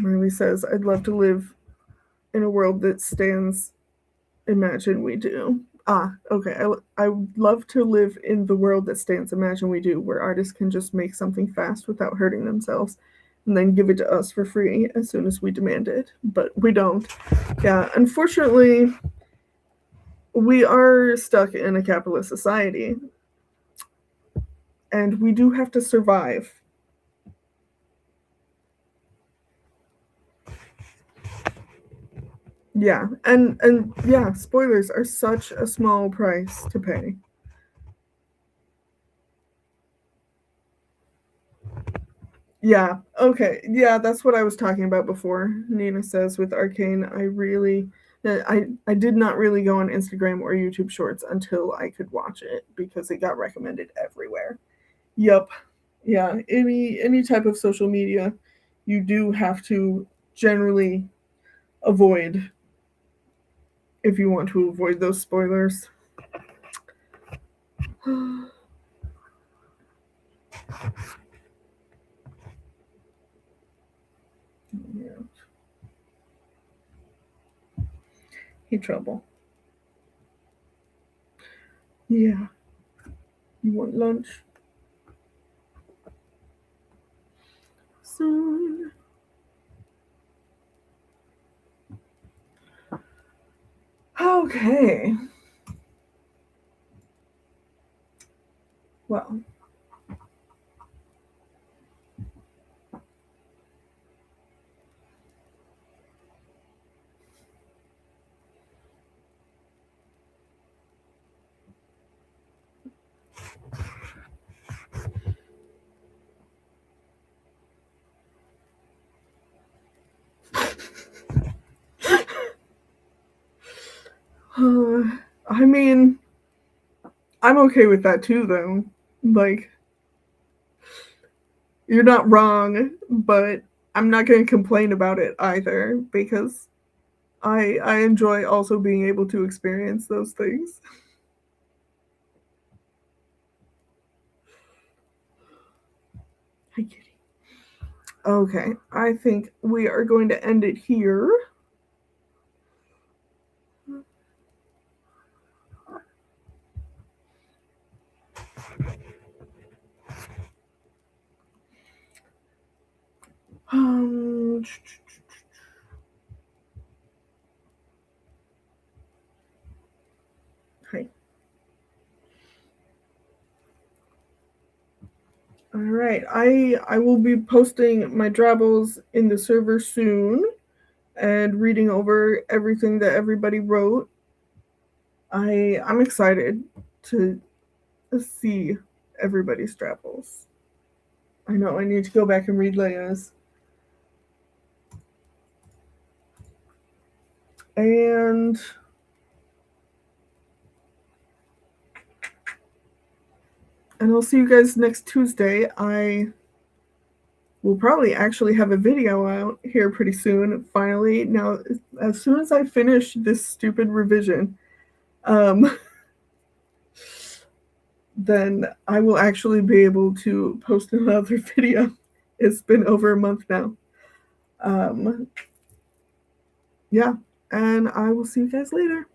Riley says, I'd love to live in a world that stands Imagine We Do. Okay. I would love to live in the world that stands Imagine We Do, where artists can just make something fast without hurting themselves and then give it to us for free as soon as we demand it. But we don't. Yeah, unfortunately, we are stuck in a capitalist society, and we do have to survive. Yeah, and yeah, spoilers are such a small price to pay. Yeah, okay. Yeah, that's what I was talking about before. Nina says with Arcane, I did not really go on Instagram or YouTube Shorts until I could watch it because it got recommended everywhere. Yup. Yeah, any type of social media, you do have to generally avoid if you want to avoid those spoilers. Yeah. Hey, trouble. Yeah. You want lunch? Soon. Okay. Well. I mean, I'm okay with that too, though. Like, you're not wrong, but I'm not going to complain about it either because I enjoy also being able to experience those things. Hi, kitty. Okay, I think we are going to end it here. Um, Hi. All right, I will be posting my drabbles in the server soon and reading over everything that everybody wrote. I'm excited to see everybody's drabbles. I know I need to go back and read Leia's. And I'll see you guys next Tuesday. I will probably actually have a video out here pretty soon, finally. Now, as soon as I finish this stupid revision, then I will actually be able to post another video. It's been over a month now. Yeah, and I will see you guys later.